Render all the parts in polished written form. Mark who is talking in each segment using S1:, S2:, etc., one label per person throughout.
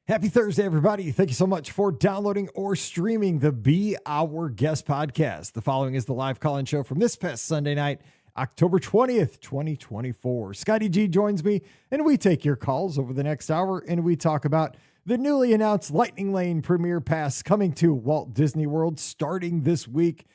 S1: Happy Thursday, everybody. Thank you so much for downloading or streaming the Be Our Guest podcast. The following is the live call-in show from this past Sunday night, October 20th, 2024. Scotty G joins me, and we take your calls over the next hour, and we talk about the newly announced Lightning Lane Premier Pass coming to Walt Disney World starting this week.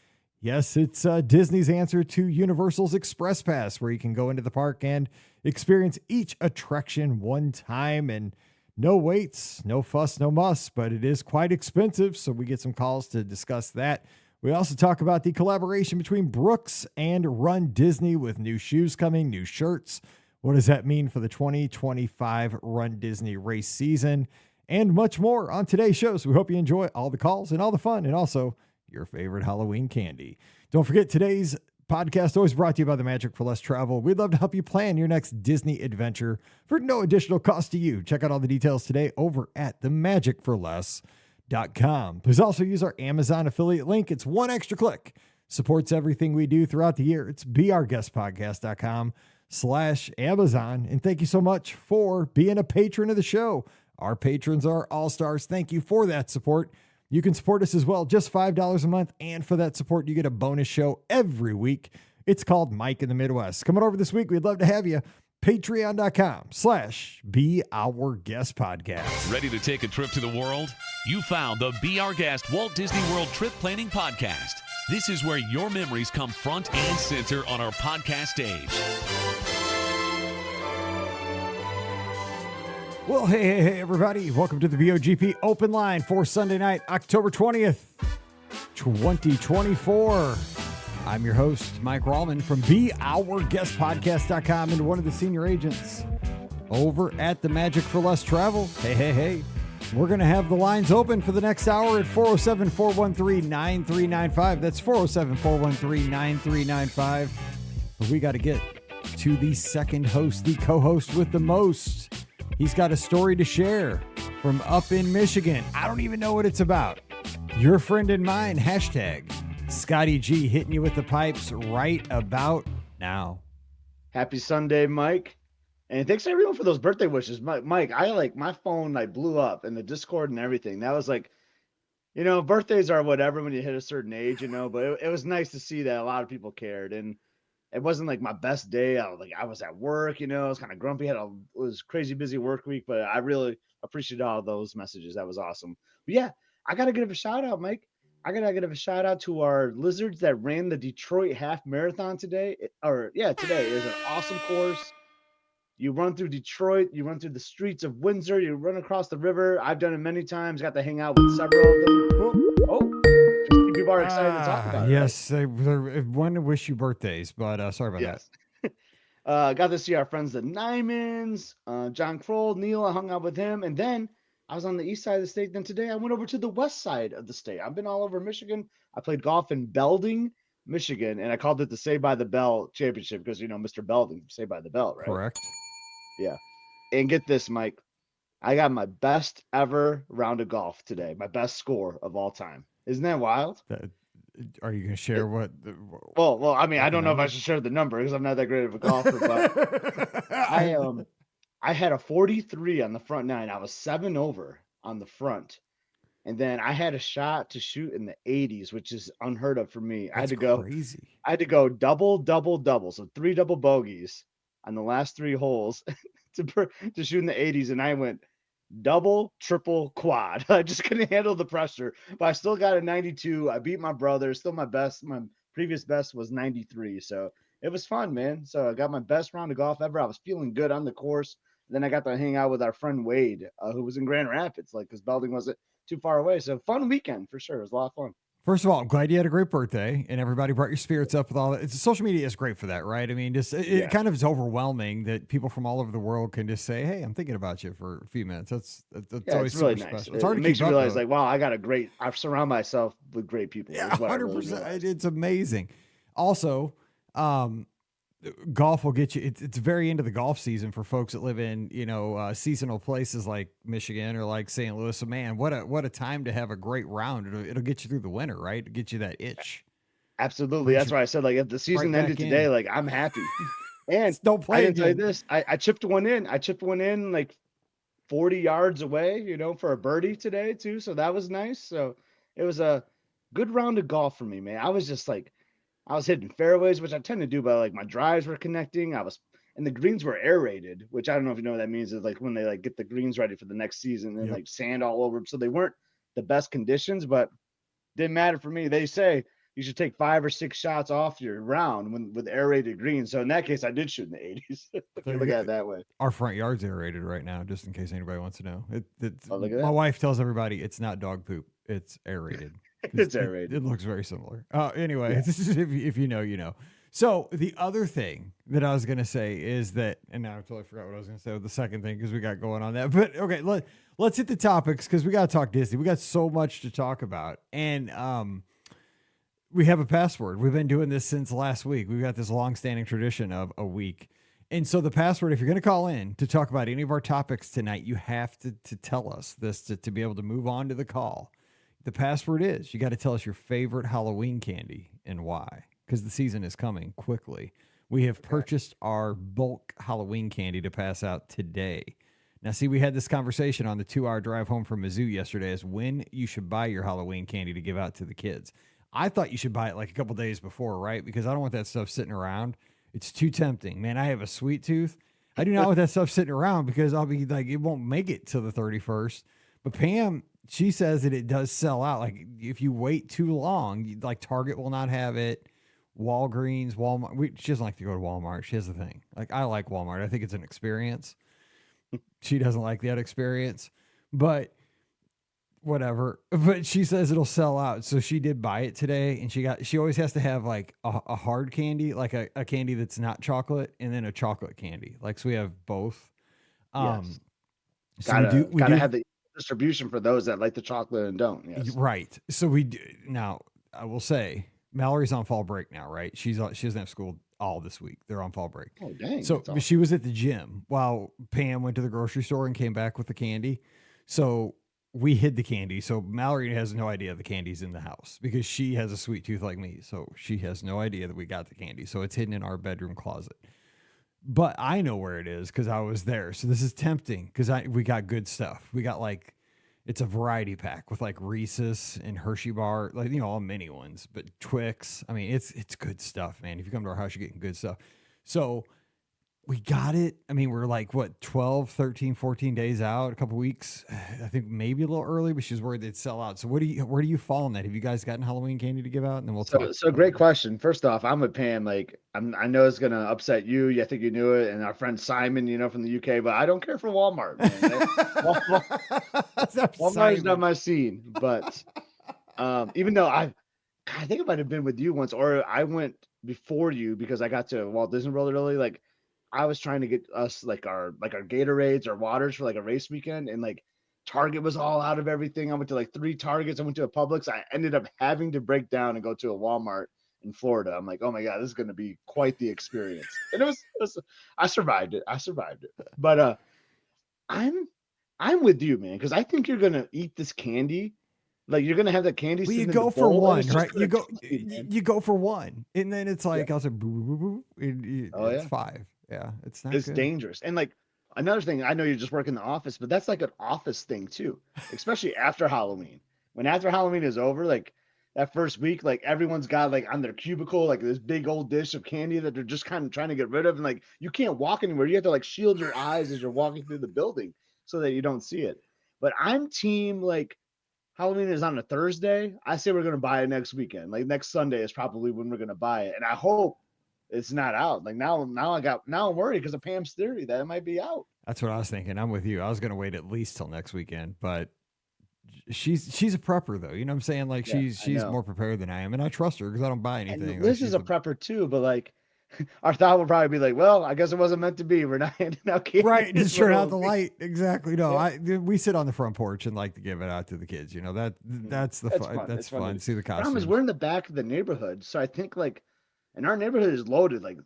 S1: Yes, it's Disney's answer to Universal's Express Pass, where you can go into the park and experience each attraction one time, and no waits, no fuss, no muss, but it is quite expensive, so we get some calls to discuss that. We also talk about the collaboration between Brooks and runDisney with new shoes coming, new shirts. What does that mean for the 2025 runDisney race season? And much more on today's show, so we hope you enjoy all the calls and all the fun, and also your favorite Halloween candy. Don't forget, today's podcast always brought to you by the Magic for Less Travel. We'd love to help you plan your next Disney adventure for no additional cost to you. Check out all the details today over at themagicforless.com. Please also use our Amazon affiliate link. It's one extra click. Supports everything we do throughout the year. It's beourguestpodcast.com/Amazon. And thank you so much for being a patron of the show. Our patrons are all-stars. Thank you for that support. You can support us as well, just $5 a month. And for that support, you get a bonus show every week. It's called Mike in the Midwest. Coming over this week, we'd love to have you. Patreon.com/BeOurGuestPodcast.
S2: Ready to take a trip to the world? You found the Be Our Guest Walt Disney World Trip Planning Podcast. This is where your memories come front and center on our podcast stage.
S1: Well, hey, everybody. Welcome to the BOGP Open Line for Sunday night, October 20th, 2024. I'm your host, Mike Rallman from BeOurGuestPodcast.com and one of the senior agents over at the Magic for Less Travel. Hey. We're going to have the lines open for the next hour at 407-413-9395. That's 407-413-9395. But we got to get to the second host, the co-host with the most. He's got a story to share from up in Michigan. I don't even know what it's about. Your friend and mine, hashtag Scotty G, hitting you with the pipes right about now.
S3: Happy Sunday, Mike. And thanks everyone for those birthday wishes. Mike, my phone blew up in the Discord and everything. That was birthdays are whatever when you hit a certain age, but it was nice to see that a lot of people cared. And it wasn't like my best day. I was at work, I was kind of grumpy, it was crazy busy work week, but I really appreciated all those messages. That was awesome. But yeah, I got to give a shout out, Mike. I got to give a shout out to our Lizards that ran the Detroit half marathon today. Today is an awesome course. You run through Detroit, you run through the streets of Windsor, you run across the river. I've done it many times, got to hang out with several of them. People are excited to talk about it.
S1: Yes, right? They want to wish you birthdays, but sorry about
S3: that. Got to see our friends the Nymans, John Kroll, Neil. I hung out with him, and then I was on the east side of the state. Then today I went over to the west side of the state. I've been all over Michigan. I played golf in Belding, Michigan, and I called it the Say by the Bell Championship because Mr. Belding, Say by the Bell, right?
S1: Correct.
S3: Yeah. And get this, Mike. I got my best ever round of golf today. My best score of all time. Isn't that wild?
S1: Are you going to share what?
S3: Well, I don't know if I should share the number because I'm not that great of a golfer, but I had a 43 on the front nine. I was 7 over on the front. And then I had a shot to shoot in the 80s, which is unheard of for me. I had to go double. So 3 double bogeys on the last 3 holes to shoot in the 80s. And I went double, triple, quad. I just couldn't handle the pressure, but I still got a 92. I beat my brother. Still my best. My previous best was 93. So it was fun, man. So I got my best round of golf ever. I was feeling good on the course. Then I got to hang out with our friend Wade, who was in Grand Rapids, because Belding wasn't too far away. So fun weekend for sure. It was a lot of fun.
S1: First of all, I'm glad you had a great birthday and everybody brought your spirits up with all that. Social media is great for that, right? I mean, it kind of is overwhelming that people from all over the world can just say, "Hey, I'm thinking about you for a few minutes." That's always
S3: it's really
S1: nice.
S3: Special.
S1: It's hard to
S3: makes
S1: keep
S3: you realize,
S1: up,
S3: wow, I surround myself with great people.
S1: Yeah, 100%. It's amazing. Also, golf will get you. It's very into the golf season for folks that live in seasonal places like Michigan or like St. Louis. So man, what a time to have a great round. It'll get you through the winter, right? It'll get you that itch.
S3: Absolutely. That's why I said if the season ended today, I'm happy. And
S1: don't play.
S3: I didn't tell you this. I chipped one in. 40 yards away, for a birdie today too. So that was nice. So it was a good round of golf for me, man. I was just like, I was hitting fairways, which I tend to do, but like my drives were connecting. And the greens were aerated, which I don't know if you know what that means. Is like when they like get the greens ready for the next season and like sand all over them. So they weren't the best conditions, but didn't matter for me. They say you should take 5 or 6 shots off your round with aerated greens. So in that case, I did shoot in the 80s. If you look at it that way.
S1: Our front yard's aerated right now, just in case anybody wants to know.
S3: Look at
S1: My
S3: that.
S1: wife tells everybody it's not dog poop; it's aerated.
S3: It's aerated.
S1: It looks very similar. Anyway, this is if you know, you know. So the other thing that I was going to say is that, and now I totally forgot what I was going to say with the second thing because we got going on that. But okay, let's hit the topics because we got to talk Disney. We got so much to talk about, and we have a password. We've been doing this since last week. We've got this long-standing tradition of a week. And so the password, if you're going to call in to talk about any of our topics tonight, you have to tell us this to be able to move on to the call. The password is, you got to tell us your favorite Halloween candy and why, because the season is coming quickly. We have purchased our bulk Halloween candy to pass out today. Now, see, we had this conversation on the 2-hour drive home from Mizzou yesterday as when you should buy your Halloween candy to give out to the kids. I thought you should buy it like a couple days before, right? Because I don't want that stuff sitting around. It's too tempting. Man, I have a sweet tooth. I do not want that stuff sitting around because I'll be like, it won't make it till the 31st. But Pam, she says that it does sell out. Like if you wait too long, like Target will not have it. Walgreens, Walmart. She doesn't like to go to Walmart. She has the thing. Like I like Walmart. I think it's an experience. She doesn't like that experience, but whatever. But she says it'll sell out. So she did buy it today, and she always has to have like a hard candy, like a candy that's not chocolate, and then a chocolate candy. Like so we have both.
S3: Yes.
S1: So we
S3: gotta have the distribution for those that like the chocolate and don't. Yes.
S1: Right. So we do. Now I will say Mallory's on fall break now, right? She doesn't have school all this week. They're on fall break.
S3: Oh dang.
S1: So awesome. She was at the gym while Pam went to the grocery store and came back with the candy. So we hid the candy. So Mallory has no idea the candy's in the house because she has a sweet tooth like me. So she has no idea that we got the candy. So it's hidden in our bedroom closet. But I know where it is because I was there. So this is tempting because we got good stuff. We got like, it's a variety pack with like Reese's and Hershey bar, like, all mini ones, but Twix. I mean, it's good stuff, man. If you come to our house, you're getting good stuff. So we got it. I mean, we're like, 12, 13, 14 days out, a couple weeks. I think maybe a little early, but she's worried they'd sell out. So where do you fall on that? Have you guys gotten Halloween candy to give out? And then we'll talk.
S3: So great question. First off, I'm with Pam. Like, I know it's going to upset you. I think you knew it. And our friend Simon, from the UK, but I don't care for Walmart, man. Walmart's not my scene. But even though I think I might have been with you once, or I went before you because I got to Walt Disney World early. Like, I was trying to get us like our Gatorades or waters for like a race weekend, and like Target was all out of everything. I went to like 3 Targets. I went to a Publix. I ended up having to break down and go to a Walmart in Florida. I'm like, oh my God, this is going to be quite the experience. And it was I survived it. But I'm with you, man, because I think you're going to eat this candy. Like you're going to have that candy.
S1: Well, you go for one, right? You go for one, and then it's like, I was like, boo, it's 5. Yeah, it's not.
S3: It's
S1: good.
S3: dangerous. And like another thing, I know you just work in the office, but that's like an office thing too, especially after Halloween. When after Halloween is over, like that first week, like everyone's got like on their cubicle, like this big old dish of candy that they're just kind of trying to get rid of. And like you can't walk anywhere. You have to like shield your eyes as you're walking through the building so that you don't see it. But I'm team like Halloween is on a Thursday. I say we're going to buy it next weekend. Like next Sunday is probably when we're going to buy it. And I hope it's not out. Like now I'm worried because of Pam's theory that it might be out.
S1: That's what I was thinking. I'm with you. I was going to wait at least till next weekend, but she's a prepper though. You know what I'm saying? Like she's more prepared than I am, and I trust her because I don't buy anything.
S3: And Liz is a prepper too, but like our thought will probably be like, well, I guess it wasn't meant to be. We're not handing out candy.
S1: Right, just turn out the light. Exactly. No, we sit on the front porch and like to give it out to the kids. That's fun. That's fun. See the costumes.
S3: The problem is we're in the back of the neighborhood, so I think like. And our neighborhood is loaded, like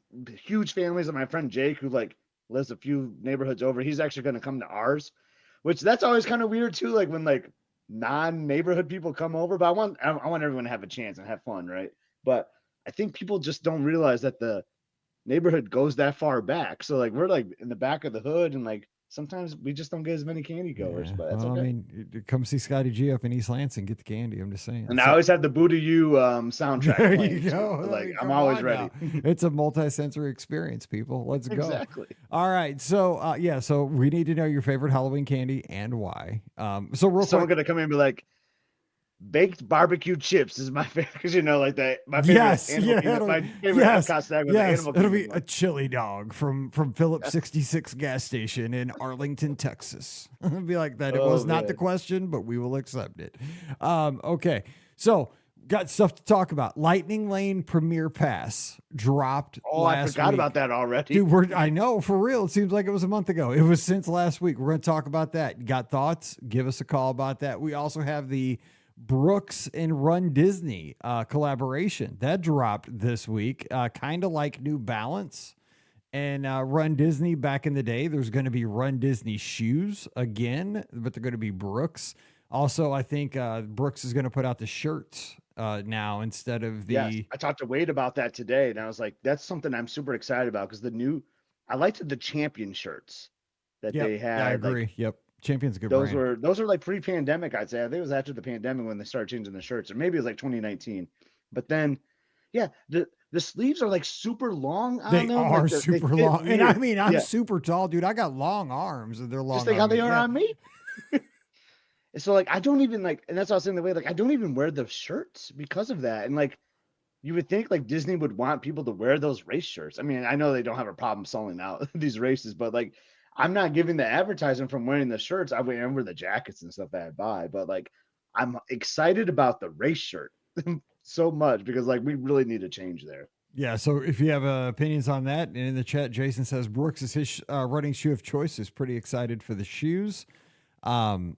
S3: huge families. And my friend Jake, who like lives a few neighborhoods over, he's actually going to come to ours, which that's always kind of weird too. Like when like non-neighborhood people come over, but I want everyone to have a chance and have fun, right? But I think people just don't realize that the neighborhood goes that far back. So like we're like in the back of the hood and like sometimes we just don't get as many candy goers, but that's
S1: well,
S3: okay.
S1: I mean, come see Scotty G up in East Lansing, get the candy. I'm just saying.
S3: And I always have the Boo to You soundtrack
S1: There
S3: playing.
S1: you go.
S3: Too. Like, I'm
S1: Come
S3: always
S1: on
S3: ready.
S1: It's a multi-sensory experience, people. Let's go.
S3: Exactly.
S1: All right. So, so we need to know your favorite Halloween candy and why. So real
S3: Someone
S1: quick.
S3: gonna come in and be like, baked barbecue chips is my favorite, because like that. My favorite
S1: Yes,
S3: animal kingdom, my favorite Epcot snack was the animal
S1: it'll
S3: kingdom
S1: be
S3: one.
S1: a chili dog from Phillips 66 gas station in Arlington, Texas. It'll be like that. It
S3: Oh,
S1: was not the
S3: man.
S1: question, but we will accept it. Okay, so got stuff to talk about. Lightning Lane Premier Pass dropped.
S3: I forgot
S1: week.
S3: about that already.
S1: Dude, I know, for real. It seems like it was a month ago. It was since last week. We're going to talk about that. Got thoughts? Give us a call about that. We also have the Brooks and Run Disney collaboration that dropped this week, kind of like New Balance and Run Disney back in the day. There's going to be Run Disney shoes again, but they're going to be Brooks. Also, I think Brooks is going to put out the shirts now instead of the.
S3: Yes, I talked to Wade about that today, and I was like, that's something I'm super excited about, because I liked the champion shirts that they had.
S1: I agree.
S3: Like,
S1: yep. Champion's a good
S3: those
S1: brand.
S3: were like pre-pandemic, I'd say. I think it was after the pandemic when they started changing the shirts, or maybe it was like 2019. But then, yeah, the sleeves are like super long on
S1: They
S3: them.
S1: are
S3: Like,
S1: super
S3: they fit
S1: long. And I
S3: weird.
S1: mean, I'm
S3: Yeah.
S1: super tall, dude. I got long arms, and they're long.
S3: Just like how they are
S1: Yeah.
S3: on me. And so, like, I don't even like, and that's what I was saying the way, like, I don't even wear the shirts because of that. And like, you would think like Disney would want people to wear those race shirts. I mean, I know they don't have a problem selling out these races, but like, I'm not giving the advertising from wearing the shirts. I wear the jackets and stuff that I buy, but like, I'm excited about the race shirt so much, because like, we really need a change there.
S1: Yeah, so if you have opinions on that, and in the chat, Jason says Brooks is his running shoe of choice. Is pretty excited for the shoes. It's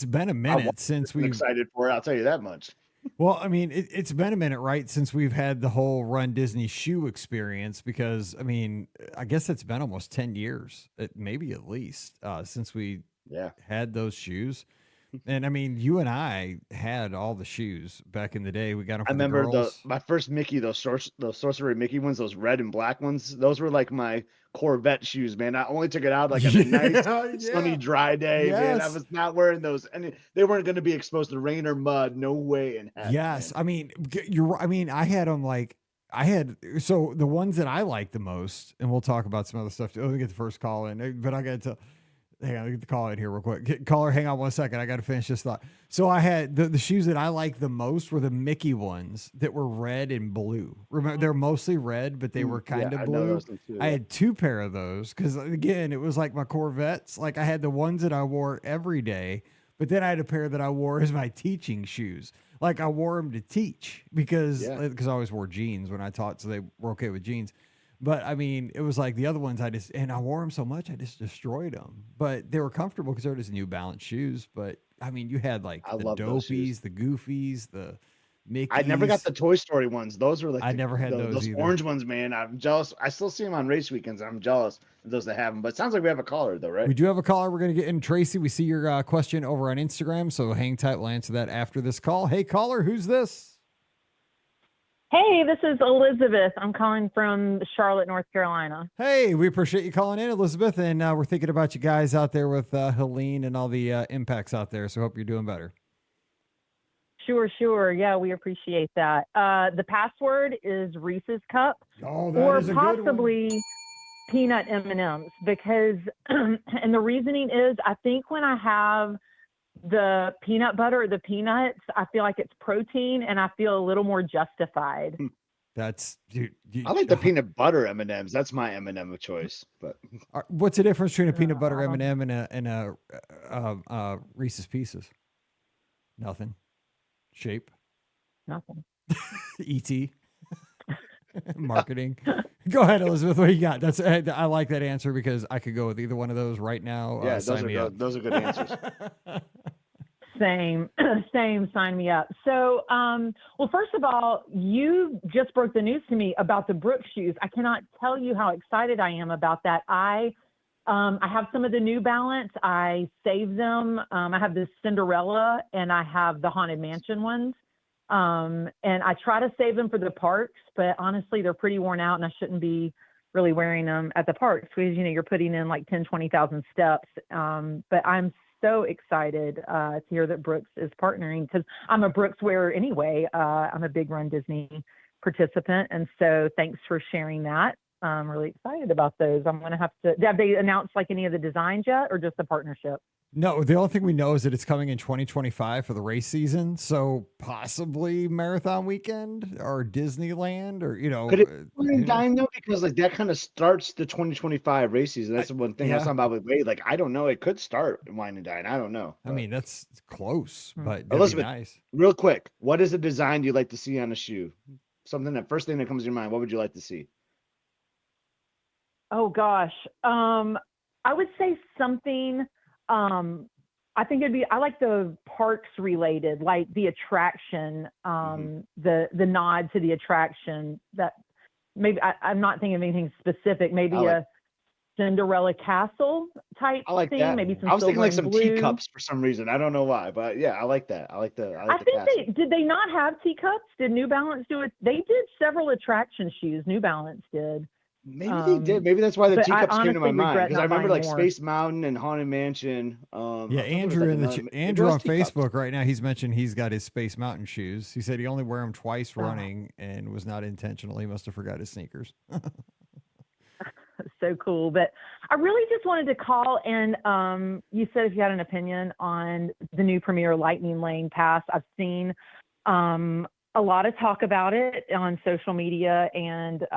S1: been a minute since
S3: I'm
S1: we've
S3: excited for it. I'll tell you that much.
S1: Well, I mean, it's been a minute, right, since we've had the whole Run Disney shoe experience, because I mean, I guess it's been almost 10 years, maybe at least, since we had those shoes. And I mean, you and I had all the shoes back in the day. We got them.
S3: I remember my first Mickey, those Sorcery Mickey ones, those red and black ones. Those were like my Corvette shoes, man. I only took it out like on a nice sunny, dry day, man. I was not wearing those, and they weren't going to be exposed to rain or mud. No way in heck.
S1: Yes,
S3: man.
S1: I mean, I mean, I had them like so the ones that I like the most, and we'll talk about some other stuff too. Let me get the first call in, but I got to. Hang on, get the call in here real quick. Caller, hang on 1 second. I got to finish this thought. So I had the shoes that I like the most were the Mickey ones that were red and blue. Remember, they're mostly red, but they were kind of blue. I had 2 pair of those because, again, it was like my Corvettes. Like, I had the ones that I wore every day, but then I had a pair that I wore as my teaching shoes. Like, I wore them to teach because I always wore jeans when I taught, so they were okay with jeans. But I mean, it was like the other ones and I wore them so much, I just destroyed them. But they were comfortable because they're just New Balance shoes. But I mean, you had like the Dopies, the Goofies, the Mickeys.
S3: I never got the Toy Story ones. Those were like
S1: I never had those either.
S3: Orange ones, man. I'm jealous. I still see them on race weekends. I'm jealous of those that have them. But it sounds like we have a caller though, right?
S1: We do have a caller. We're going to get in. Tracy, we see your question over on Instagram, so hang tight. We'll answer that after this call. Hey, caller, who's this?
S4: Hey, this is Elizabeth. I'm calling from Charlotte, North Carolina.
S1: Hey, we appreciate you calling in, Elizabeth. And we're thinking about you guys out there with Helene and all the impacts out there. So hope you're doing better.
S4: Sure. Yeah, we appreciate that. The password is Reese's Cup,
S1: or
S4: possibly peanut M&Ms, because, and the reasoning is, I think when I have the peanut butter or the peanuts, I feel like it's protein and I feel a little more justified.
S1: That's
S3: I like the peanut butter M&Ms. That's my M&M of choice. But
S1: what's the difference between a peanut butter M&M and a Reese's Pieces? Nothing. Shape.
S4: Nothing.
S1: ET. Marketing. Go ahead, Elizabeth. What do you got? I like that answer because I could go with either one of those right now.
S3: Yeah, those are good answers.
S4: Same. Sign me up. So, well, first of all, you just broke the news to me about the Brooks shoes. I cannot tell you how excited I am about that. I have some of the New Balance. I saved them. I have the Cinderella and I have the Haunted Mansion ones. And I try to save them for the parks, but honestly, they're pretty worn out and I shouldn't be really wearing them at the parks because, you're putting in like 10, 20,000 steps. But I'm so excited to hear that Brooks is partnering because I'm a Brooks wearer anyway. I'm a big Run Disney participant. And so thanks for sharing that. I'm really excited about those. I'm going to have they announced like any of the designs yet or just the partnership?
S1: No, the only thing we know is that it's coming in 2025 for the race season. So possibly marathon weekend or Disneyland or,
S3: Could it be
S1: who knows?
S3: dime though? Because like that kind of starts the 2025 race season. That's the one thing I was
S1: yeah.
S3: talking about with Wade. Like, I don't know. It could start in Wine and Dine. I don't know.
S1: I mean, that's close, but that'd
S3: Elizabeth,
S1: be nice.
S3: real quick, what is a design you'd like to see on a shoe? Something that first thing that comes to your mind. What would you like to see?
S4: Oh gosh. I would say something, I think I like the parks related, like the attraction, the nod to the attraction that maybe I'm not thinking of anything specific, maybe a Cinderella Castle type
S3: I like
S4: theme,
S3: that.
S4: maybe some
S3: I was thinking
S4: silver
S3: like
S4: and
S3: some
S4: blue.
S3: teacups for some reason. I don't know why, but yeah, I like that. I like the
S4: I think
S3: castle.
S4: did they not have teacups? Did New Balance do it? They did several attraction shoes. New Balance did.
S3: Maybe they did. Maybe that's why the
S4: but I
S3: teacups came to my
S4: honestly
S3: mind
S4: regret
S3: because I
S4: not
S3: remember
S4: buying
S3: like
S4: more.
S3: Space Mountain and Haunted Mansion.
S1: Yeah,
S3: I thought there was,
S1: Andrew
S3: like,
S1: Andrew
S3: was
S1: on
S3: teacups.
S1: Facebook right now, he's mentioned he's got his Space Mountain shoes. He said he only wear them twice running and was not intentional. He must have forgot his sneakers.
S4: So cool. But I really just wanted to call and you said if you had an opinion on the new Premier Lightning Lane Pass. I've seen a lot of talk about it on social media and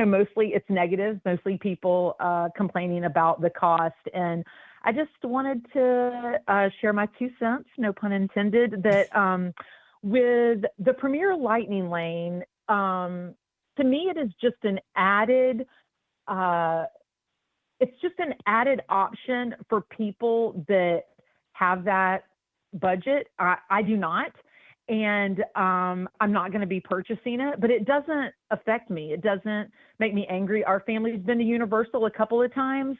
S4: mostly it's negative, mostly people complaining about the cost. And I just wanted to share my 2 cents, no pun intended, that with the Premier Lightning Lane, to me, it is just an added, it's just an added option for people that have that budget. I do not. And I'm not going to be purchasing it, but it doesn't affect me. It doesn't make me angry. Our family's been to Universal a couple of times.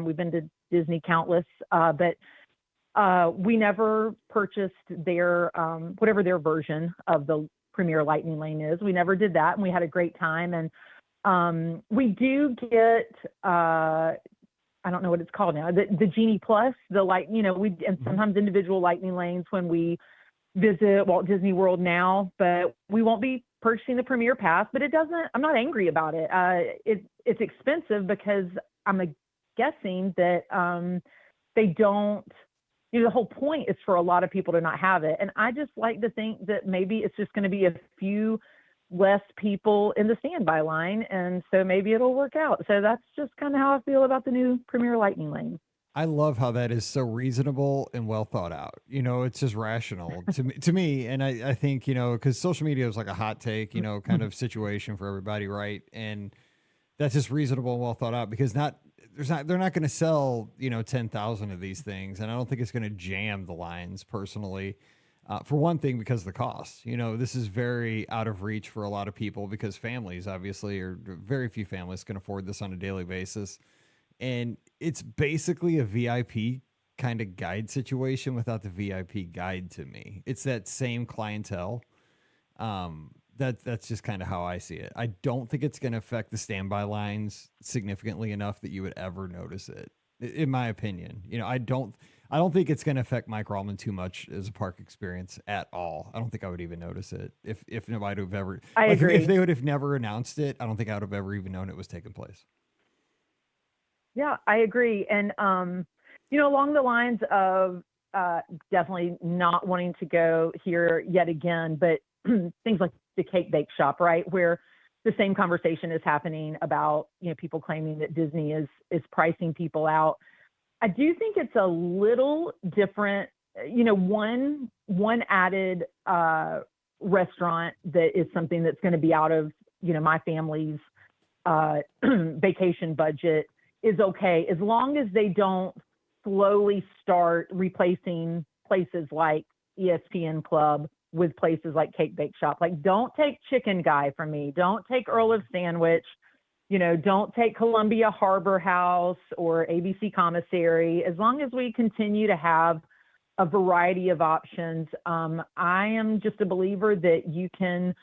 S4: We've been to Disney countless, but we never purchased their, whatever their version of the Premier Lightning Lane is. We never did that, and we had a great time. And we do get, I don't know what it's called now, the Genie Plus, the light, and sometimes individual Lightning Lanes when we visit Walt Disney World now, but we won't be purchasing the Premier Pass. But I'm not angry about it. It's expensive because I'm guessing that they don't, the whole point is for a lot of people to not have it. And I just like to think that maybe it's just going to be a few less people in the standby line. And so maybe it'll work out. So that's just kind of how I feel about the new Premier Lightning Lane.
S1: I love how that is so reasonable and well thought out. It's just rational to me. And I think, because social media is like a hot take, kind of situation for everybody. Right. And that's just reasonable and well thought out because they're not going to sell, 10,000 of these things. And I don't think it's going to jam the lines personally. For one thing, because of the cost, this is very out of reach for a lot of people because families obviously or very few families can afford this on a daily basis. And it's basically a VIP kind of guide situation without the VIP guide to me. It's that same clientele. That's just kind of how I see it. I don't think it's going to affect the standby lines significantly enough that you would ever notice it, in my opinion. I don't think it's going to affect Mike Rallman too much as a park experience at all. I don't think I would even notice it if nobody would have ever.
S4: I agree.
S1: If they would have never announced it, I don't think I would have ever even known it was taking place.
S4: Yeah, I agree. And, along the lines of definitely not wanting to go here yet again, but things like the Cake Bake Shop, right, where the same conversation is happening about, people claiming that Disney is pricing people out. I do think it's a little different, one added restaurant that is something that's going to be out of, my family's vacation budget is okay, as long as they don't slowly start replacing places like ESPN Club with places like Cake Bake Shop. Like, don't take Chicken Guy from me. Don't take Earl of Sandwich. Don't take Columbia Harbor House or ABC Commissary. As long as we continue to have a variety of options, I am just a believer that you can,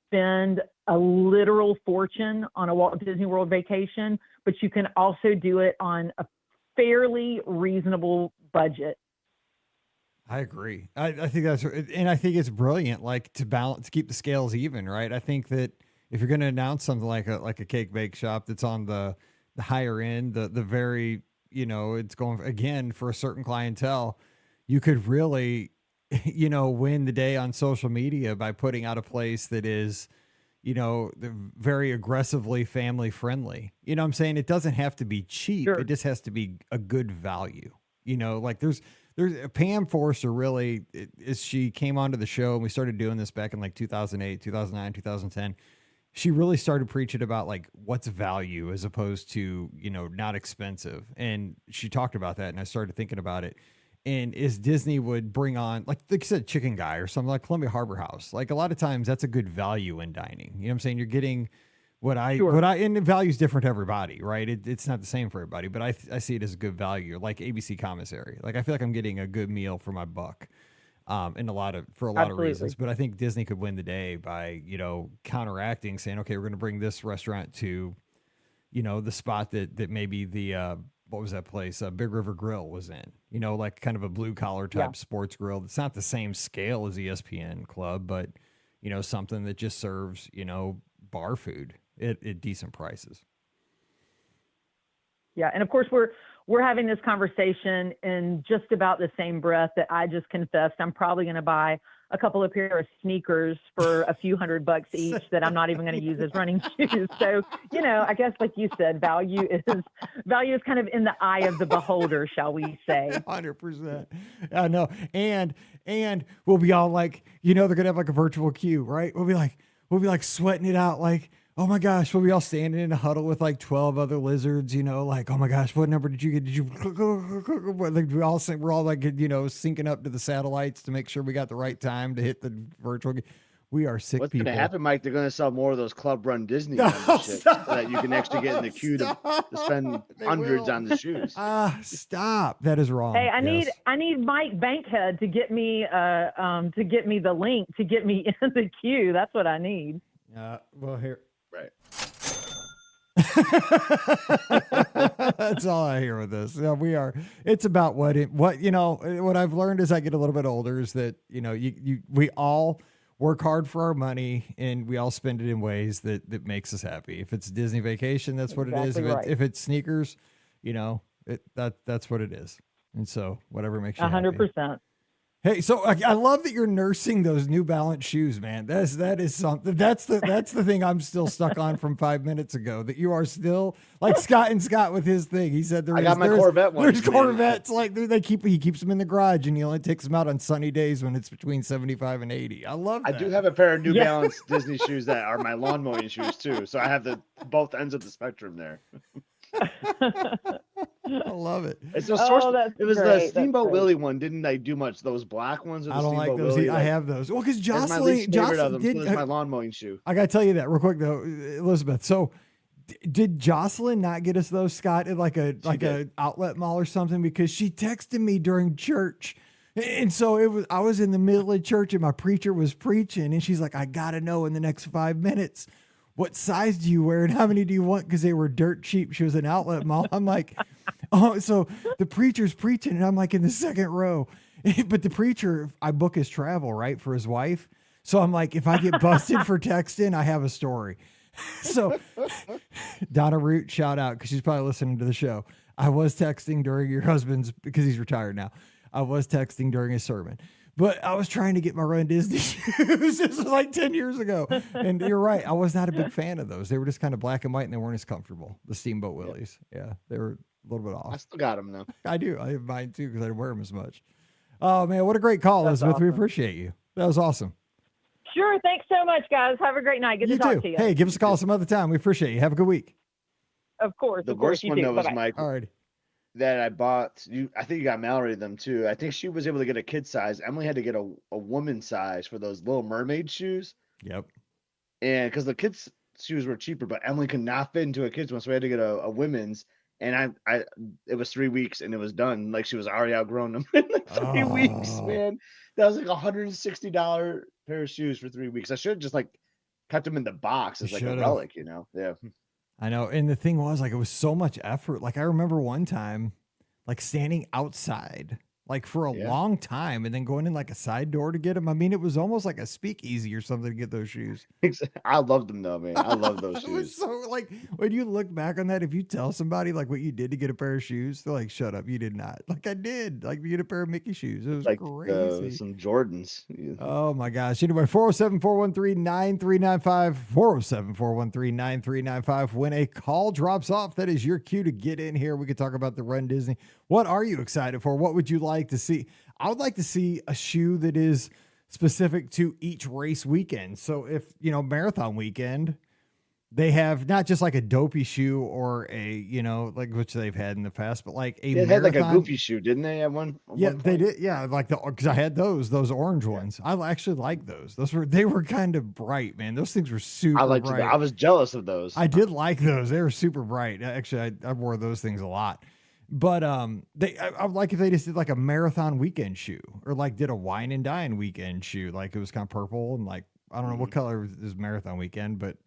S4: spend a literal fortune on a Walt Disney World vacation, but you can also do it on a fairly reasonable budget.
S1: I agree. I think that's, and I think it's brilliant, like to balance, to keep the scales even, right? I think that if you're going to announce something like a cake bake shop that's on the higher end, the very, it's going again for a certain clientele, you could really, win the day on social media by putting out a place that is, very aggressively family friendly. You know what I'm saying? It doesn't have to be cheap.
S4: Sure.
S1: It just has to be a good value. Like there's Pam Forrester really, as she came onto the show and we started doing this back in like 2008, 2009, 2010, she really started preaching about like what's value as opposed to, not expensive. And she talked about that. And I started thinking about it. And as Disney would bring on, like you said, Chicken Guy or something like Columbia Harbor House, like a lot of times that's a good value in dining. You know what I'm saying? You're getting and the value is different to everybody, right? It's not the same for everybody, but I see it as a good value, like ABC Commissary. Like I feel like I'm getting a good meal for my buck, for a lot of reasons. But I think Disney could win the day by, counteracting, saying, okay, we're going to bring this restaurant to, the spot that maybe the, what was that place? Big River Grill was in, like kind of a blue collar type sports grill. It's not the same scale as ESPN Club, but, something that just serves, bar food at decent prices.
S4: Yeah. And of course we're having this conversation in just about the same breath that I just confessed I'm probably going to buy a couple of pair of sneakers for a few $100 each that I'm not even going to use as running shoes. So, I guess like you said, value is kind of in the eye of the beholder, shall we say.
S1: 100%. I know. And we'll be all like, they're going to have like a virtual queue, right? We'll be like sweating it out. Like, oh my gosh, we'll be all standing in a huddle with like 12 other lizards, like, oh my gosh, what number did you get? Did you, like, we're all like, syncing up to the satellites to make sure we got the right time to hit the virtual. We are sick
S3: What's
S1: people.
S3: What's going to happen, Mike? They're going to sell more of those Club Run Disney memberships so that you can actually get in the queue to spend hundreds on the shoes.
S1: Stop. That is wrong.
S4: Hey, I need Mike Bankhead to get me the link to get me in the queue. That's what I need.
S1: Well, here.
S3: Right.
S1: That's all I hear with this. It's about what I've learned as I get a little bit older is that, we all work hard for our money and we all spend it in ways that makes us happy. If it's Disney vacation, that's what it is.
S4: If
S1: it's sneakers, that's what it is. And so whatever makes you
S4: 100%.
S1: happy. Hey, so I love that you're nursing those New Balance shoes, man. That is something. That's the thing I'm still stuck on from 5 minutes ago. That you are still like Scott with his thing. He said
S3: I got my Corvette ones.
S1: There's Corvettes like he keeps them in the garage and he only takes them out on sunny days when it's between 75 and 80. I love that.
S3: I do have a pair of New Balance Disney shoes that are my lawn mowing shoes too. So I have both ends of the spectrum there.
S1: I love it.
S3: It's a
S4: it
S3: was the Steamboat Willie one. Didn't I do much? Those black ones.
S1: I don't like those.
S3: Willie,
S1: I have those. Well, because Jocelyn
S3: did my lawn mowing shoe.
S1: I gotta tell you that real quick though, Elizabeth. So, did Jocelyn not get us those, Scott, at like a outlet mall or something? Because she texted me during church. And so I was in the middle of church and my preacher was preaching and she's like, I gotta know in the next 5 minutes, what size do you wear and how many do you want? Because they were dirt cheap. She was an outlet mall. I'm like, oh, so the preacher's preaching and I'm like in the second row. But the preacher, I book his travel, right, for his wife. So I'm like, if I get busted for texting, I have a story. So Donna Root, shout out, because she's probably listening to the show. I was texting during your husband's, because he's retired now. I was texting during his sermon. But I was trying to get my Run Disney shoes. This was like 10 years ago. And you're right. I was not a big fan of those. They were just kind of black and white and they weren't as comfortable. The Steamboat Willies. Yeah. They were a little bit off.
S3: I still got them though.
S1: I do. I have mine too because I didn't wear them as much. Oh man, what a great call,
S4: That's
S1: Elizabeth.
S4: awesome.
S1: We appreciate you. That was awesome.
S4: Sure. Thanks so much, guys. Have a great night. Good to talk to you.
S1: Hey, give us a call some other time. We appreciate you. Have a good week.
S4: Of course.
S3: The
S4: of course
S3: worst
S4: you
S3: one
S4: do.
S3: though was
S4: Bye-bye.
S3: Mike.
S1: All right.
S3: That I bought. I think you got Mallory them too. I think she was able to get a kid size. Emily had to get a woman's size for those Little Mermaid shoes.
S1: Yep.
S3: And because the kids' shoes were cheaper, but Emily could not fit into a kid's one, so we had to get a women's. And I it was 3 weeks and it was done. Like she was already outgrown them in like 3 weeks, man. That was like $160 pair of shoes for 3 weeks. I should have just like kept them in the box as like a relic, you know? Yeah.
S1: I know. And the thing was, like, it was so much effort. Like, I remember one time, like, standing outside, like, for a long time and then going in like a side door to get them. I mean, it was almost like a speakeasy or something to get those shoes.
S3: I loved them though, man. I love those
S1: It
S3: shoes.
S1: was so, like, when you look back on that, if you tell somebody like what you did to get a pair of shoes, they're like, shut up, you did not. Like, I did. Like, you get a pair of Mickey shoes. It was
S3: Like
S1: crazy.
S3: some Jordans.
S1: Oh my gosh. Anyway, 407-413-9395, 407-413-9395. When a call drops off, that is your cue to get in here. We could talk about the Run Disney. What are you excited for? What would you like to see? I would like to see a shoe that is specific to each race weekend. So if, you know, marathon weekend, they have not just like a dopey shoe or a, you know, like which they've had in the past, but like a
S3: They
S1: marathon.
S3: had like a goofy shoe, didn't they? At one
S1: Yeah,
S3: point?
S1: they did. Yeah, like because I had those orange ones. I actually like those. They were kind of bright, man. Those things were super
S3: I liked
S1: bright.
S3: them. I was jealous of those.
S1: I did like those. They were super bright. Actually, I wore those things a lot. But I would like if they just did like a marathon weekend shoe or like did a wine and dine weekend shoe. Like it was kind of purple and like, I don't know what color is marathon weekend, but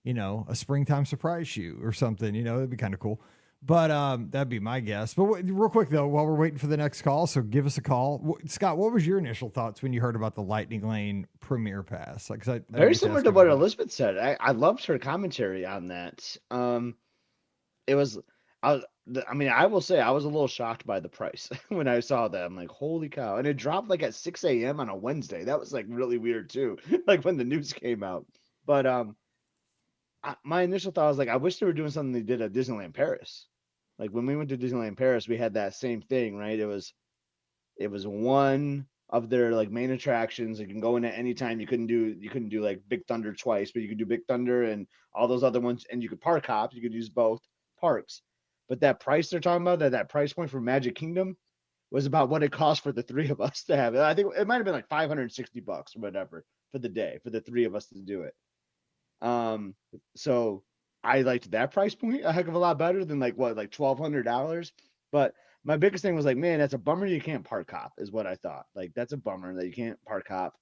S1: you know, a springtime surprise shoe or something, you know, that'd be kind of cool. But that'd be my guess. But real quick though, while we're waiting for the next call, so give us a call. Scott, what was your initial thoughts when you heard about the Lightning Lane Premier Pass? Like,
S3: Very similar to what Elizabeth said. I loved her commentary on that. It was, I mean, I will say I was a little shocked by the price when I saw that. I'm like, holy cow. And it dropped like at 6 a.m. on a Wednesday. That was like really weird too. Like when the news came out. But my initial thought was like, I wish they were doing something they did at Disneyland Paris. Like when we went to Disneyland Paris, we had that same thing, right? It was one of their like main attractions. You can go in at any time. You couldn't do like Big Thunder twice, but you could do Big Thunder and all those other ones, and you could park hop. You could use both parks. But that price they're talking about, that price point for Magic Kingdom, was about what it cost for the three of us to have it. I think it might have been like $560 or whatever for the day for the three of us to do it. So I liked that price point a heck of a lot better than like $1,200. But my biggest thing was like, man, that's a bummer you can't park hop, is what I thought. Like that's a bummer that you can't park hop,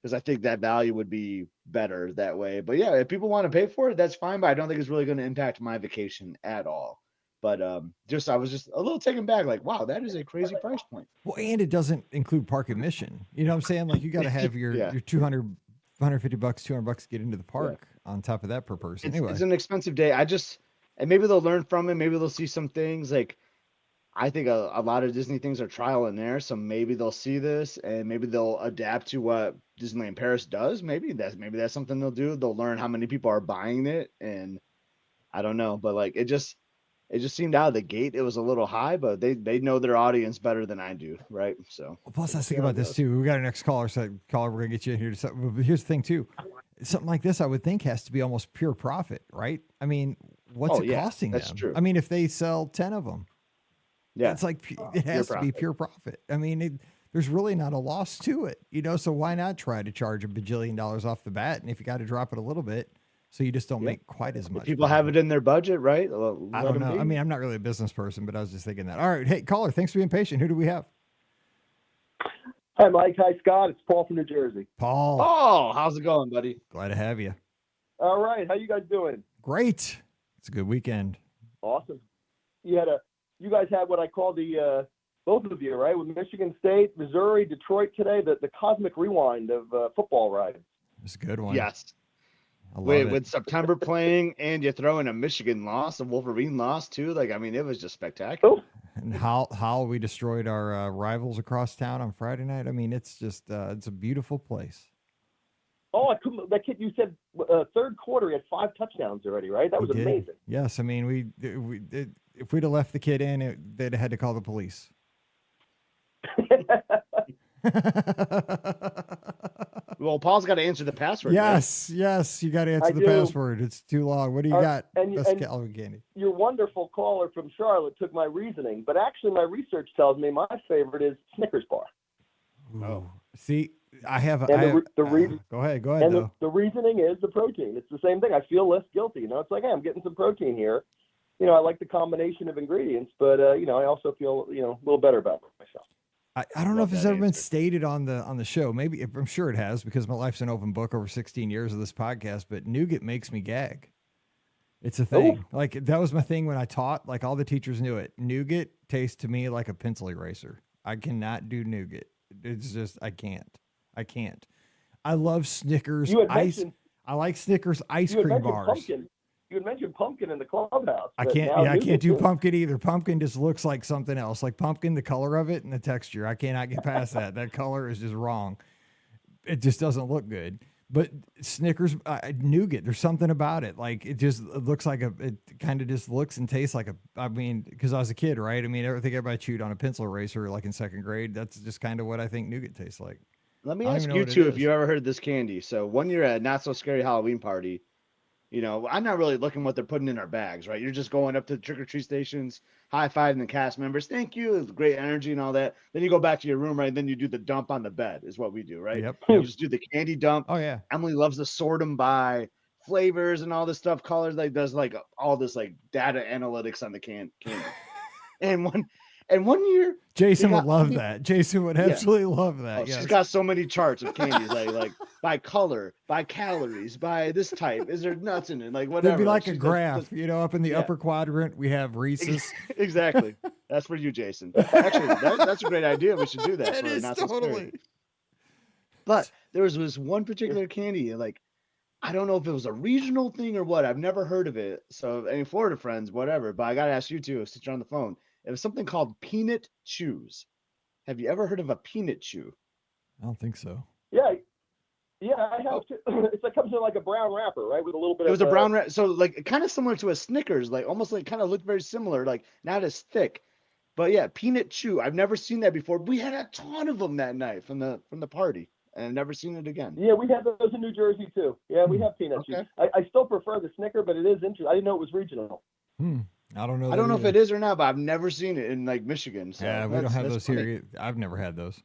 S3: because I think that value would be better that way. But yeah, if people want to pay for it, that's fine. But I don't think it's really going to impact my vacation at all. But I was just a little taken back, like, wow, that is a crazy price point.
S1: Well, and it doesn't include park admission. You know what I'm saying? Like you got to have your 200, $150, $200 to get into the park on top of that per person. Anyway,
S3: it's an expensive day. And maybe they'll learn from it. Maybe they'll see some things. Like I think a lot of Disney things are trial and error. So maybe they'll see this and maybe they'll adapt to what Disneyland Paris does. Maybe that's something they'll do. They'll learn how many people are buying it. And I don't know, but like, it just seemed out of the gate. It was a little high, but they know their audience better than I do, right? So
S1: plus, let's think about this too. We got our next caller. So, caller, we're gonna get you in here. But here's the thing too. Something like this, I would think, has to be almost pure profit, right? I mean, what's it costing them? That's true. I mean, if they sell 10 of them, it's like it has to be pure profit. I mean, there's really not a loss to it, you know. So why not try to charge $1 bajillion off the bat? And if you got to drop it a little bit, so you just don't make quite as much.
S3: People have it in their budget, right?
S1: I don't know. I mean, I'm not really a business person, but I was just thinking that. All right. Hey, caller, thanks for being patient. Who do we have?
S5: Hi, Mike. Hi, Scott. It's Paul from New Jersey.
S1: Paul.
S3: Oh, how's it going, buddy?
S1: Glad to have you.
S5: All right. How you guys doing?
S1: Great. It's a good weekend.
S5: Awesome. You guys had what I call the both of you, right? With Michigan State, Missouri, Detroit today, the cosmic rewind of football ride.
S1: It's a good one.
S3: Yes. With September playing and you throw in a Michigan loss, a Wolverine loss too. Like, I mean, it was just spectacular.
S5: Oh.
S1: And how we destroyed our rivals across town on Friday night. I mean, it's just it's a beautiful place.
S5: Oh, I couldn't. That kid, you said third quarter, he had 5 touchdowns already, right? That was amazing.
S1: Yes, I mean, if we'd have left the kid in, they'd have had to call the police.
S3: Well, Paul's got to answer the password.
S1: Yes, right? Yes, you got to answer the password. It's too long. What do you got?
S5: And
S1: candy.
S5: Your wonderful caller from Charlotte took my reasoning, but actually my research tells me my favorite is Snickers bar.
S1: Oh, see, I have.
S5: Go ahead.
S1: And
S5: the reasoning is the protein. It's the same thing. I feel less guilty. You know, it's like, hey, I'm getting some protein here. You know, I like the combination of ingredients, but I also feel a little better about myself.
S1: I don't know
S3: Love
S1: if it's
S3: that
S1: ever been
S3: answer.
S1: stated on the show. Maybe I'm sure it has because my life's an open book over 16 years of this podcast. But nougat makes me gag. It's a thing. Like that was my thing when I taught. Like all the teachers knew it. Nougat tastes to me like a pencil eraser. I cannot do nougat. It's just I can't. I love Snickers
S5: You had
S1: ice.
S5: mentioned
S1: I like Snickers ice
S5: you had
S1: cream
S5: mentioned
S1: bars.
S5: pumpkin. You had mentioned pumpkin in the clubhouse.
S1: I
S5: but
S1: can't.
S5: now
S1: Yeah, I can't
S5: nougat
S1: do
S5: too.
S1: pumpkin either. Pumpkin just looks like something else. Like pumpkin, the color of it and the texture. I cannot get past that. That color is just wrong. It just doesn't look good. But Snickers nougat, there's something about it. Like it looks like it kind of just looks and tastes like I mean, because I was a kid, right? I mean, I think everybody chewed on a pencil eraser like in second grade. That's just kind of what I think nougat tastes like.
S3: Let me
S1: I don't
S3: ask
S1: even know
S3: you
S1: what it
S3: too if
S1: is.
S3: you ever heard this candy. So one year at Not So Scary Halloween Party, I'm not really looking what they're putting in our bags, right? You're just going up to the trick or treat stations, high fiving the cast members, thank you, it's great energy and all that. Then you go back to your room, right? And then you do the dump on the bed, is what we do, right?
S1: Yep.
S3: You just do the candy dump.
S1: Oh yeah.
S3: Emily loves to sort them by flavors and all this stuff, colors, like does like all this like data analytics on the candy. And one year,
S1: Jason
S3: they
S1: would
S3: got-
S1: love that. Jason would
S3: Yeah.
S1: absolutely love that.
S3: Oh,
S1: Yes.
S3: she's got so many charts of candies, like by color, by calories, by this type. Is there nuts in it? Like whatever.
S1: There'd be like a
S3: she does-
S1: graph,
S3: does-
S1: up in the
S3: Yeah.
S1: upper quadrant, we have Reese's.
S3: Exactly. That's for you, Jason. Actually, that's a great idea. We should do that.
S1: It
S3: for
S1: is
S3: Not So Scary.
S1: totally.
S3: But there was this one particular candy, like I don't know if it was a regional thing or what. I've never heard of it. So any Florida friends, whatever. But I gotta ask you too, since you're on the phone. It was something called peanut chews. Have you ever heard of a peanut chew?
S1: I don't think so.
S5: Yeah, I have to. It's like comes in like a brown wrapper, right, with a little bit.
S3: It was
S5: of
S3: a brown wrap, so like kind of similar to a Snickers, like almost like kind of looked very similar, like not as thick. But yeah, peanut chew. I've never seen that before. We had a ton of them that night from the party, and I've never seen it again.
S5: Yeah, we have those in New Jersey too. Yeah, we have peanut
S3: Okay.
S5: chews. I still prefer the Snicker, but it is interesting. I didn't know it was regional.
S1: I don't know.
S3: I don't know if it is or not, but I've never seen it in like Michigan. So
S1: Yeah, we don't have those
S3: funny.
S1: here. I've never had those.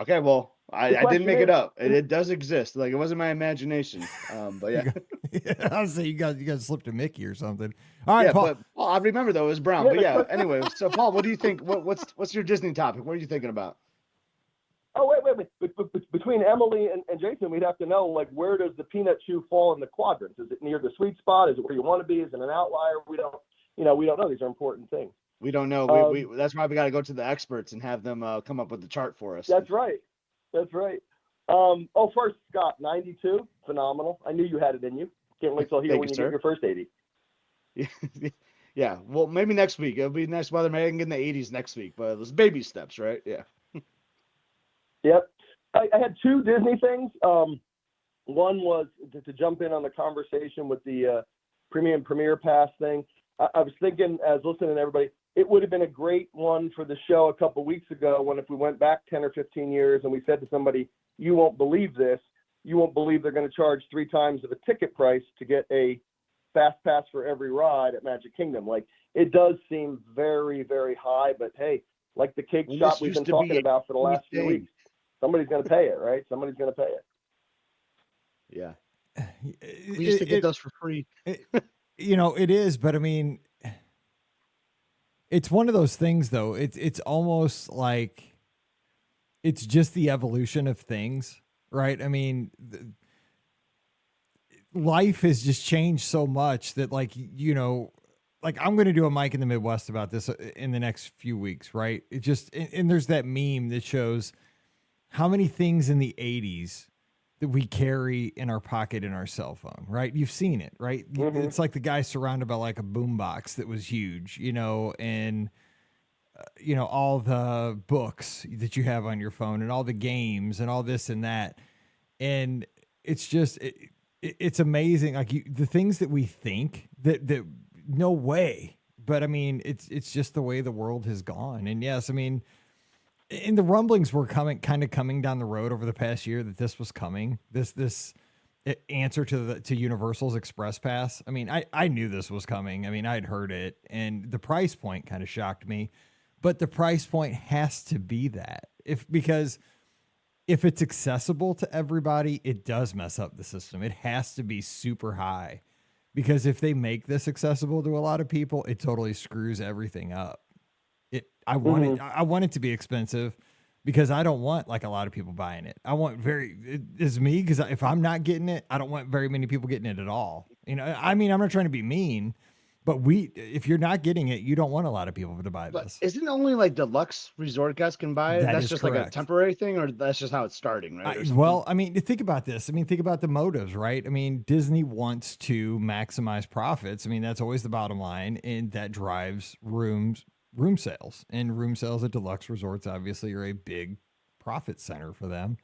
S3: Okay, well, I
S5: question
S3: didn't make it
S5: is-
S3: up. It does exist. Like it wasn't my imagination. But yeah,
S1: Yeah, I was saying you guys slipped a Mickey or something. All right,
S3: yeah.
S1: Paul.
S3: But Paul, I remember though it was brown.
S5: Yeah,
S3: But yeah,
S5: but-
S3: anyway. So Paul, what do you think? What's your Disney topic? What are you thinking about?
S5: Oh wait. Between Emily and Jason, we'd have to know like where does the peanut chew fall in the quadrants? Is it near the sweet spot? Is it where you want to be? Is it an outlier? We don't know. These are important things.
S3: We don't know. We that's why we got to go to the experts and have them come up with the chart for us.
S5: That's right. First, Scott, 92, phenomenal. I knew you had it in you. Can't wait till here
S3: Thank
S5: when
S3: you,
S5: you
S3: sir.
S5: get your first 80.
S3: Yeah. Well, maybe next week. It'll be nice weather. Maybe I can get in the 80s next week. But it's baby steps, right? Yeah.
S5: Yep. I had two Disney things. One was to jump in on the conversation with the Premiere Pass thing. I was thinking, as listening to everybody, it would have been a great one for the show a couple weeks ago when if we went back 10 or 15 years and we said to somebody, you won't believe this. You won't believe they're going to charge 3 times of the ticket price to get a fast pass for every ride at Magic Kingdom. Like, it does seem very, very high, but hey, like the cake
S3: Well,
S5: shop
S3: this
S5: we've been
S3: used to be
S5: talking
S3: a
S5: about for the last few
S3: thing.
S5: weeks. Somebody's going to pay it, right? Somebody's going to pay it.
S3: Yeah.
S1: It-
S3: We used to get
S1: it-
S3: those for free.
S1: It is, but I mean, it's one of those things though. It's almost like it's just the evolution of things, right? I mean, life has just changed so much that like I'm going to do a Mike in the Midwest about this in the next few weeks, right? It just and there's that meme that shows how many things in the 80s that we carry in our pocket in our cell phone, right? You've seen it, right?
S5: Mhm.
S1: It's like the guy surrounded by like a boombox that was huge, and all the books that you have on your phone and all the games and all this and that. And it's just, it's amazing. Like the things that we think that no way, but I mean, it's just the way the world has gone. And yes, I mean, and the rumblings were coming down the road over the past year that this was coming. This answer to Universal's Express Pass. I mean, I knew this was coming. I mean, I'd heard it, and the price point kind of shocked me. But the price point has to be that because if it's accessible to everybody, it does mess up the system. It has to be super high because if they make this accessible to a lot of people, it totally screws everything up. I want it to be expensive because I don't want like a lot of people buying it. I want it's me, because if I'm not getting it, I don't want very many people getting it at all. You know, I mean, I'm not trying to be mean, but if you're not getting it, you don't want a lot of people to buy
S3: But
S1: this.
S3: isn't it only like deluxe resort guests can buy it?
S1: That
S3: That's
S1: is
S3: just like a
S1: correct.
S3: temporary thing, or that's just how it's starting, right? Or something?
S1: Well, I mean, think about this. I mean, think about the motives, right? I mean, Disney wants to maximize profits. I mean, that's always the bottom line, and that drives room sales. And room sales at deluxe resorts obviously are a big profit center for them.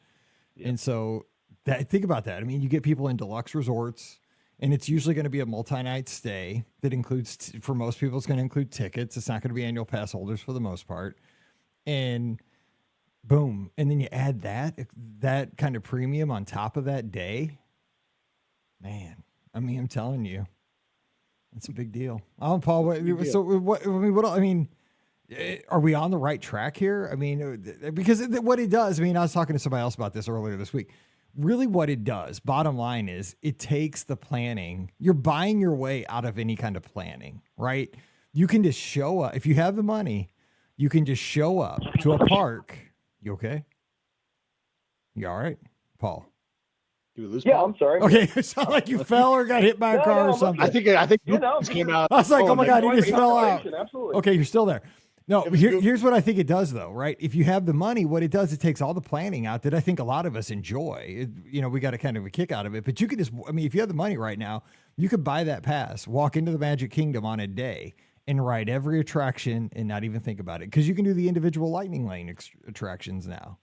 S3: Yeah.
S1: And so think about that. I mean, you get people in deluxe resorts, and it's usually going to be a multi-night stay that includes, for most people, it's going to include tickets. It's not going to be annual pass holders for the most part. And boom. And then you add that kind of premium on top of that day. Man, I mean, I'm telling you, it's a big deal. Paul, are we on the right track here? I mean, because what it does, I mean, I was talking to somebody else about this earlier this week. Really what it does, bottom line is, it takes the planning. You're buying your way out of any kind of planning, right? You can just show up. If you have the money, you can just show up to a park. You okay? You all right, Paul?
S3: Do we lose?
S5: Yeah,
S3: Paul?
S5: I'm sorry.
S1: Okay, it sounded like you fell or got hit by a car or something.
S3: I think
S5: You know,
S3: came out.
S1: I was like, oh my God, he just fell out.
S5: Absolutely.
S1: Okay, you're still there. No,
S3: It was
S1: here's what I think it does, though, right? If you have the money, what it does, it takes all the planning out that I think a lot of us enjoy. We got a kind of a kick out of it. But you could just, I mean, if you have the money right now, you could buy that pass, walk into the Magic Kingdom on a day, and ride every attraction and not even think about it. Because you can do the individual Lightning Lane attractions now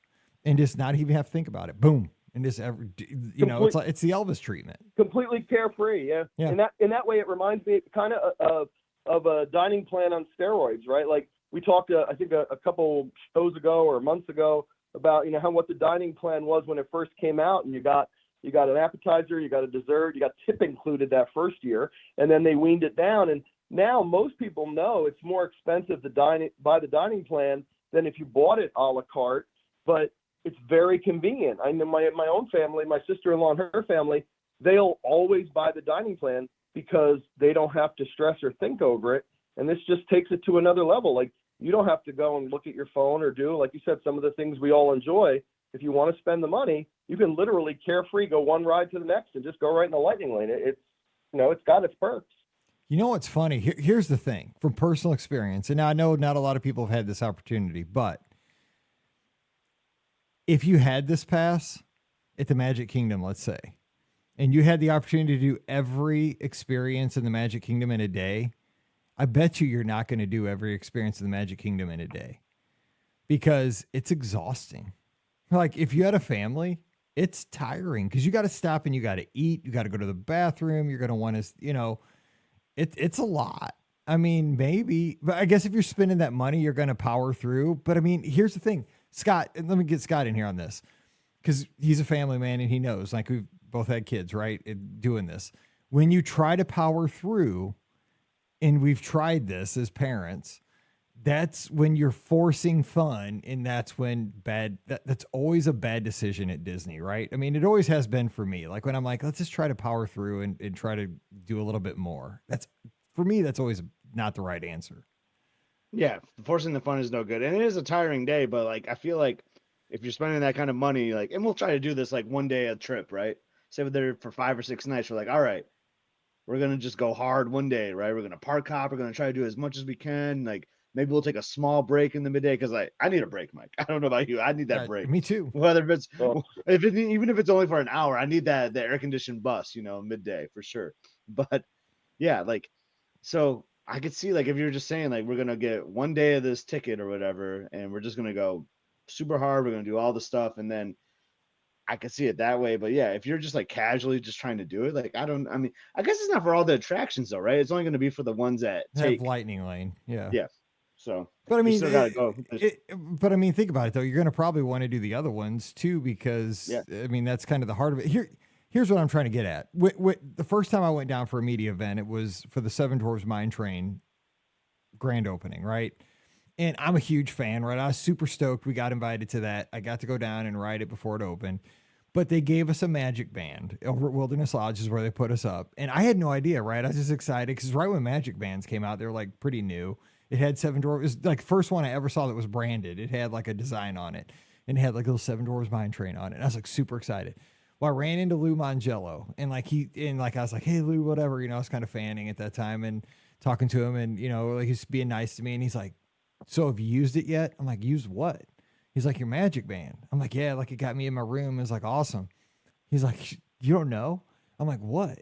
S1: and just not even have to think about it. Boom. And just, it's the Elvis treatment.
S5: Completely carefree. Yeah.
S1: Yeah.
S5: In that way, it reminds me kind of a dining plan on steroids, right? Like we talked, I think a couple shows ago or months ago about, what the dining plan was when it first came out, and you got an appetizer, you got a dessert, you got tip included that first year, and then they weaned it down. And now most people know it's more expensive to buy the dining plan than if you bought it a la carte, but it's very convenient. I know my own family, my sister-in-law and her family, they'll always buy the dining plan because they don't have to stress or think over it. And this just takes it to another level. Like, you don't have to go and look at your phone or do, like you said, some of the things we all enjoy. If you want to spend the money, you can literally carefree go one ride to the next and just go right in the Lightning Lane. It's got its perks.
S1: You know what's funny? Here's the thing from personal experience. And now I know not a lot of people have had this opportunity, but if you had this pass at the Magic Kingdom, let's say, and you had the opportunity to do every experience in the Magic Kingdom in a day, I bet you're not going to do every experience in the Magic Kingdom in a day because it's exhausting. Like if you had a family, it's tiring because you got to stop and you got to eat. You got to go to the bathroom. You're going to want to, it's a lot. I mean, maybe, but I guess if you're spending that money, you're going to power through. But I mean, here's the thing, Scott, and let me get Scott in here on this because he's a family man and he knows, like we've both had kids, right? Doing this. When you try to power through, and we've tried this as parents, that's when you're forcing fun. And that's when that's always a bad decision at Disney, right? I mean, it always has been for me. Like when I'm like, let's just try to power through and try to do a little bit more. For me, that's always not the right answer.
S3: Yeah, forcing the fun is no good. And it is a tiring day, but like I feel like if you're spending that kind of money, like, and we'll try to do this like one day a trip, right? Say we're there for 5 or 6 nights. We're like, all right, we're gonna just go hard one day, right? We're gonna park hop, we're gonna try to do as much as we can. Like maybe we'll take a small break in the midday because I need a break, Mike. I don't know about you. I need that break.
S1: Me too.
S3: Whether it's even if it's only for an hour, I need the air conditioned bus, midday for sure. But yeah, like so I could see like if you're just saying like we're gonna get one day of this ticket or whatever, and we're just gonna go super hard, we're gonna do all the stuff, and then I could see it that way. But yeah, if you're just like casually just trying to do it, like I guess it's not for all the attractions though, right? It's only gonna be for the ones that
S1: have Lightning Lane. Yeah.
S3: Yeah. So
S1: but I mean,
S3: still gotta go.
S1: But I mean, think about it though. You're gonna probably want to do the other ones too, because I mean that's kind of the heart of it. Here's what I'm trying to get at. The first time I went down for a media event, it was for the Seven Dwarfs Mine Train grand opening, right? And I'm a huge fan, right? I was super stoked we got invited to that. I got to go down and ride it before it opened. But they gave us a magic band over at Wilderness Lodge is where they put us up. And I had no idea, right? I was just excited because right when magic bands came out, they were like pretty new. It had Seven Dwarfs. It was like first one I ever saw that was branded. It had like a design on it. and it had like a little Seven Dwarfs Mine Train on it. And I was like super excited. Well, I ran into Lou Mangello, and I was like, hey Lou, whatever, I was kind of fanning at that time and talking to him, and like he's being nice to me, and he's like, so have you used it yet? I'm like, used what? He's like, your Magic Band. I'm like, yeah, like it got me in my room. It's like awesome. He's like, you don't know? I'm like, what?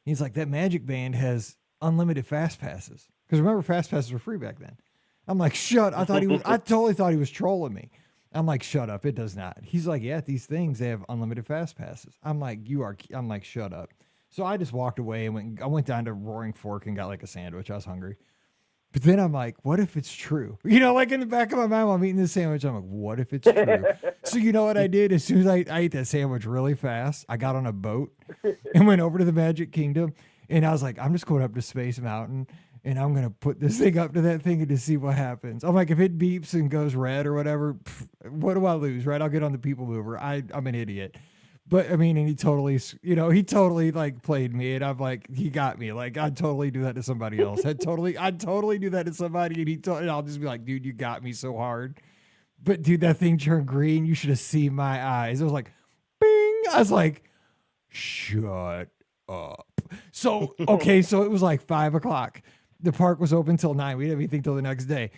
S1: He's like, that Magic Band has unlimited fast passes. Because remember, fast passes were free back then. I'm like, I totally thought he was trolling me. I'm like, shut up. It does not. He's like, yeah, these things, they have unlimited fast passes. I'm like, shut up. So I just walked away and I went down to Roaring Fork and got like a sandwich. I was hungry. But then I'm like, what if it's true? Like in the back of my mind, while I'm eating this sandwich, I'm like, what if it's true? So you know what I did? As soon as I ate that sandwich really fast, I got on a boat and went over to the Magic Kingdom. And I was like, I'm just going up to Space Mountain and I'm going to put this thing up to that thing and to see what happens. I'm like, if it beeps and goes red or whatever, what do I lose, right? I'll get on the people mover. I'm an idiot. But I mean, and he totally like played me, and I'm like, he got me. Like, I'd totally do that to somebody else. I'd totally do that to somebody, and I'll just be like, dude, you got me so hard. But dude, that thing turned green. You should have seen my eyes. It was like, bing. I was like, shut up. So, okay. So it was like 5:00. The park was open till 9. We didn't have anything till the next day.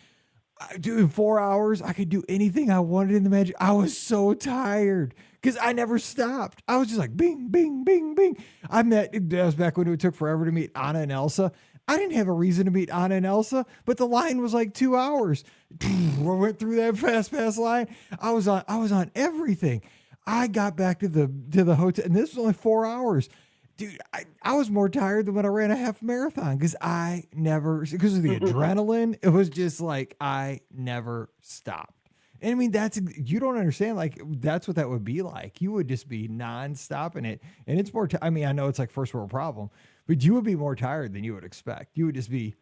S1: Dude, in 4 hours, I could do anything I wanted in the Magic. I was so tired because I never stopped. I was just like, bing, bing, bing, bing. That was back when it took forever to meet Anna and Elsa. I didn't have a reason to meet Anna and Elsa, but the line was like 2 hours. I went through that fast pass line. I was on everything. I got back to the hotel, and this was only 4 hours. Dude, I was more tired than when I ran a half marathon because of the adrenaline. It was just like, I never stopped. And I mean, you don't understand. Like, that's what that would be like. You would just be nonstop in it. And it's more, I mean, I know it's like first world problem, but you would be more tired than you would expect. You would just be,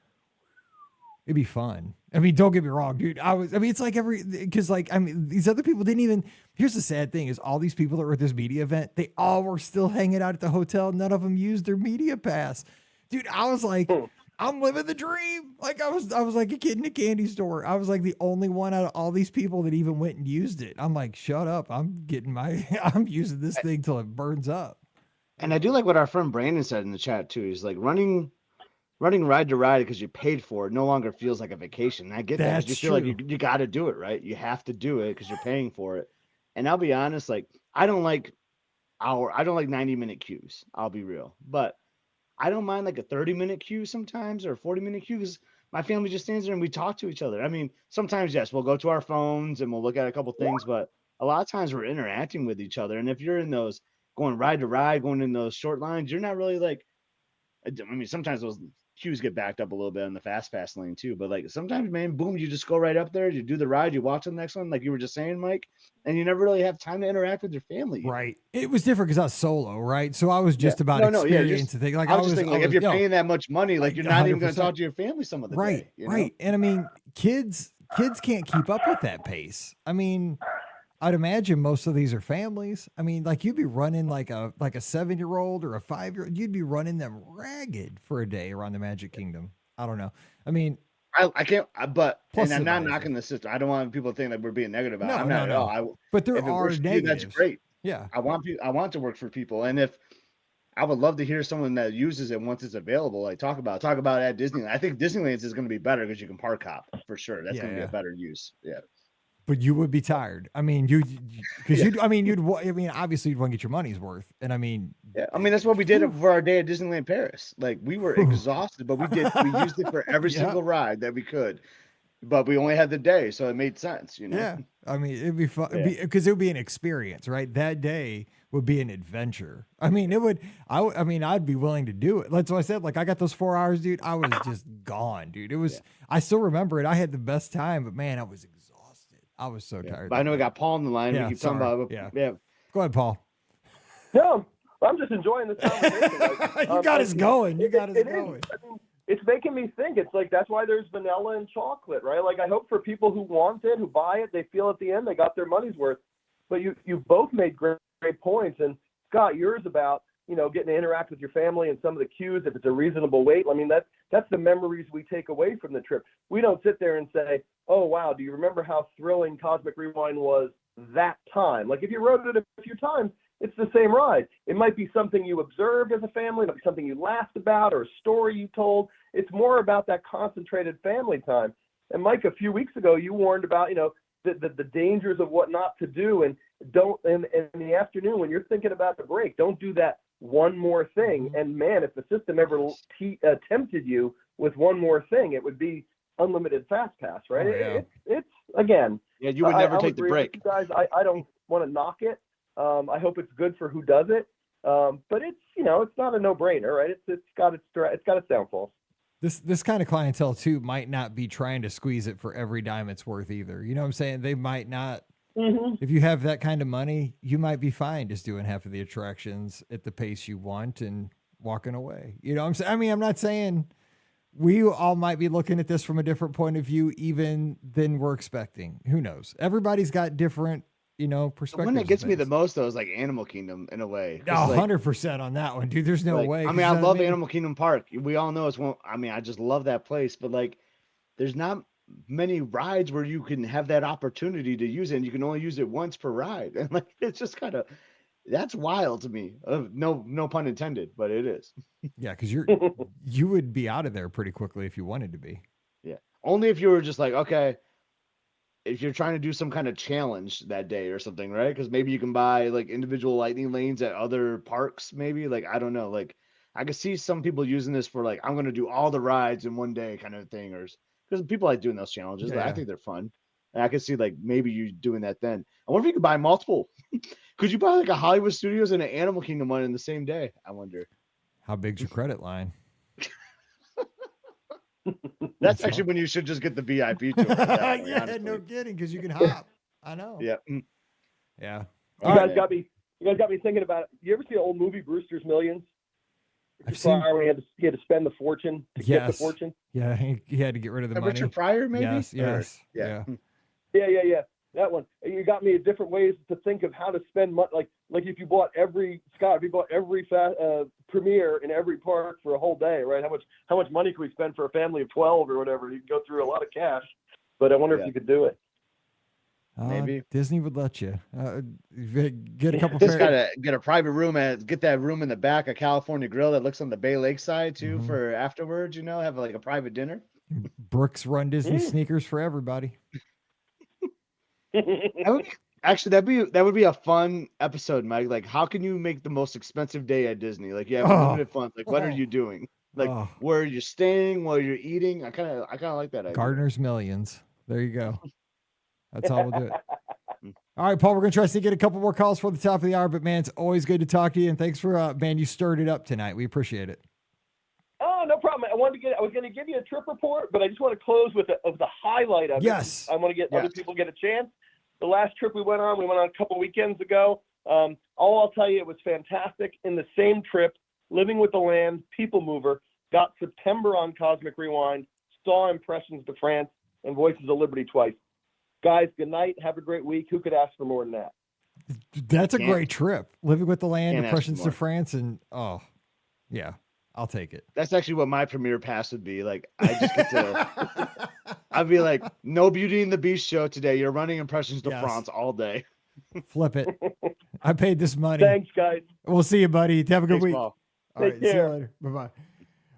S1: it'd be fun. I mean, don't get me wrong, dude. It's like these other people didn't even, here's the sad thing is all these people that were at this media event, they all were still hanging out at the hotel. None of them used their media pass. Dude, I was like, I'm living the dream. Like I was like a kid in a candy store. I was like the only one out of all these people that even went and used it. I'm like, shut up. I'm using this thing till it burns up.
S3: And I do like what our friend Brandon said in the chat too. He's like, running ride to ride because you paid for it no longer feels like a vacation. I get that. You feel like you got to do it, right? You have to do it because you're paying for it. And I'll be honest, like I don't like 90-minute queues. I'll be real, but I don't mind like a 30-minute queue sometimes or a 40-minute queue because my family just stands there and we talk to each other. I mean, sometimes yes, we'll go to our phones and we'll look at a couple things, but a lot of times we're interacting with each other. And if you're in those going ride to ride, going in those short lines, you're not really like. I mean, sometimes those queues get backed up a little bit in the fast pass lane too, but like sometimes, man, boom, you just go right up there, you do the ride, you watch the next one, like you were just saying, Mike, and you never really have time to interact with your family.
S1: Right. It was different because I was solo, right? So I was just about experience to think. Like I was
S3: thinking, like if you're paying that much money, like you're not 100%. Even going to talk to your family some of the day.
S1: Right. And I mean, kids can't keep up with that pace. I mean, I'd imagine most of these are families. I mean, like you'd be running like a 7-year-old or a 5-year-old. You'd be running them ragged for a day around the Magic Kingdom. I don't know. I mean,
S3: I can't. But and I'm not knocking the system. I don't want people to think that we're being negative about it. I'm not at all.
S1: But there are negatives.
S3: That's great.
S1: Yeah.
S3: I want to work for people, and if I would love to hear someone that uses it once it's available. Like talk about at Disneyland. I think Disneyland's is going to be better because you can park hop for sure. That's going to be a better use. Yeah.
S1: But you would be tired. I mean, obviously you'd want to get your money's worth. And I mean,
S3: that's what we did for our day at Disneyland Paris. Like we were exhausted, but we used it for every single ride that we could, but we only had the day. So it made sense,
S1: Yeah. I mean, it'd be fun because it would be an experience, right? That day would be an adventure. I mean, I'd be willing to do it. That's what I said. Like I got those 4 hours, dude. I was just gone, dude. It was, I still remember it. I had the best time, but man, I was exhausted. I was so tired.
S3: But I know we got Paul on the line. We keep talking about
S1: Yeah. Go ahead, Paul.
S5: No, I'm just enjoying this conversation.
S1: You got us going. You got us going.
S5: I mean, it's making me think. It's like that's why there's vanilla and chocolate, right? Like I hope for people who want it, who buy it, they feel at the end they got their money's worth. But you both made great points. And Scott, yours about getting to interact with your family and some of the queues if it's a reasonable wait. I mean that's the memories we take away from the trip. We don't sit there and say, oh wow, do you remember how thrilling Cosmic Rewind was that time. Like if you rode it a few times, it's the same ride. It might be something you observed as a family, it might be something you laughed about or a story you told. It's more about that concentrated family time. And Mike, a few weeks ago, you warned about, the dangers of what not to do. And don't, in the afternoon, when you're thinking about the break, don't do that one more thing. And man, if the system ever tempted you with one more thing, it would be unlimited fast pass, right?
S1: Oh, yeah.
S5: It's again.
S3: Yeah, you would never take the break.
S5: You guys, I don't want to knock it. I hope it's good for who does it. But it's, it's not a no-brainer, right? It's got its downfalls.
S1: This kind of clientele too might not be trying to squeeze it for every dime it's worth either. You know what I'm saying? They might not.
S5: Mm-hmm.
S1: If you have that kind of money, you might be fine just doing half of the attractions at the pace you want and walking away. You know what I'm saying? I mean, I'm not saying we all might be looking at this from a different point of view even than we're expecting. Who knows? Everybody's got different, perspectives.
S3: The one that gets me the most though is like Animal Kingdom in a way.
S1: 100% on that one, dude. There's no way.
S3: I mean, I love Animal Kingdom Park. We all know it's one. I mean, I just love that place. But like, there's not many rides where you can have that opportunity to use it, and you can only use it once per ride. And like, it's just kind of, that's wild to me. No pun intended, but it is.
S1: Yeah, because you would be out of there pretty quickly if you wanted to be.
S3: Yeah, only if you were just like, okay, if you're trying to do some kind of challenge that day or something, right? Because maybe you can buy like individual lightning lanes at other parks, maybe. Like, I don't know. Like, I could see some people using this for like, I'm going to do all the rides in one day kind of thing, or because people like doing those challenges.
S1: Yeah.
S3: I think they're fun. And I could see like maybe you doing that then. I wonder if you could buy multiple. Could you buy like a Hollywood Studios and an Animal Kingdom one in the same day? I wonder.
S1: How big's your credit line?
S3: That's actually when you should just get the VIP tour.
S1: Yeah, no kidding, because you can hop. I know.
S3: Yeah.
S1: Yeah.
S5: You guys got me thinking about it. You ever see the old movie Brewster's Millions?
S1: I've seen.
S5: Where he had to spend the fortune to get the fortune.
S1: Yeah, he had to get rid of the money.
S3: Richard Pryor, maybe.
S1: Yes.
S3: Yeah.
S5: Yeah. That one. You got me different ways to think of how to spend money. Like if you bought every premiere in every park for a whole day, right? How much money can we spend for a family of 12 or whatever? You can go through a lot of cash, but I wonder if you could do it.
S3: Maybe
S1: Disney would let you get a couple.
S3: Just gotta get a private room and get that room in the back, a California grill that looks on the Bay Lake side too for afterwards. Have like a private dinner.
S1: Brooks runDisney sneakers for everybody.
S3: That would be a fun episode, Mike. Like, how can you make the most expensive day at Disney? Like, you have unlimited funds. Like, what are you doing? Like, where you're staying, while you're eating. I kind of like that idea.
S1: Gardner's Millions. There you go. That's how we'll do it. All right, Paul, we're going to try to get a couple more calls for the top of the hour, but man, it's always good to talk to you. And thanks for, you stirred it up tonight. We appreciate it.
S5: Oh, no problem. I was going to give you a trip report, but I just want to close with the highlight of it.
S1: Yes.
S5: I want to get other people get a chance. The last trip we went on a couple weekends ago. All I'll tell you, it was fantastic. In the same trip, Living with the Land, People Mover, got September on Cosmic Rewind, saw Impressions de France, and Voices of Liberty twice. Guys, good night. Have a great week. Who could ask for more than that?
S1: That's a great trip. Living with the Land,
S3: Can't
S1: Impressions de France, and yeah, I'll take it.
S3: That's actually what my premiere pass would be. Like, I just get to. I'd be like, no Beauty and the Beast show today. You're running Impressions de France all day.
S1: Flip it. I paid this money.
S5: Thanks, guys.
S1: We'll see you, buddy. Have a good week.
S3: Paul.
S1: All right, see you later. Bye-bye.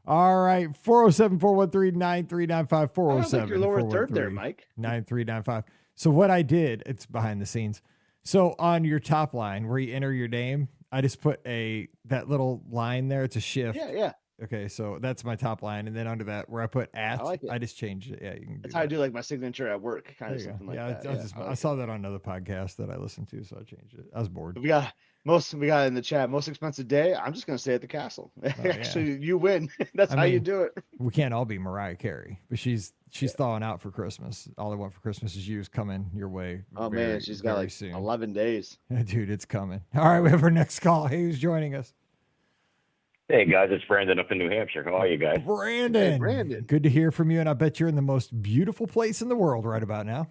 S1: All right, 407-413-9395, 407.
S3: You're lower third there, Mike.
S1: 9395. So what I did, it's behind the scenes. So on your top line where you enter your name, I just put that little line there. It's a shift.
S3: Yeah.
S1: Okay, so that's my top line, and then under that where I put at, I just changed it. Yeah, you can.
S3: That's how I do like my signature at work, kind of something like that.
S1: I saw that on another podcast that I listened to, so I changed it. I was bored.
S3: We got in the chat. Most expensive day. I'm just gonna stay at the castle. Actually, you win. That's how you do it.
S1: We can't all be Mariah Carey, but she's thawing out for Christmas. All I want for Christmas is you's coming your way.
S3: Oh man, she's got like soon. 11 days.
S1: Dude, it's coming. All right, we have our next call. Hey, who's joining us?
S6: Hey guys, it's Brandon up in New Hampshire. How are you guys?
S1: Brandon.
S3: Hey, Brandon.
S1: Good to hear from you, and I bet you're in the most beautiful place in the world right about now.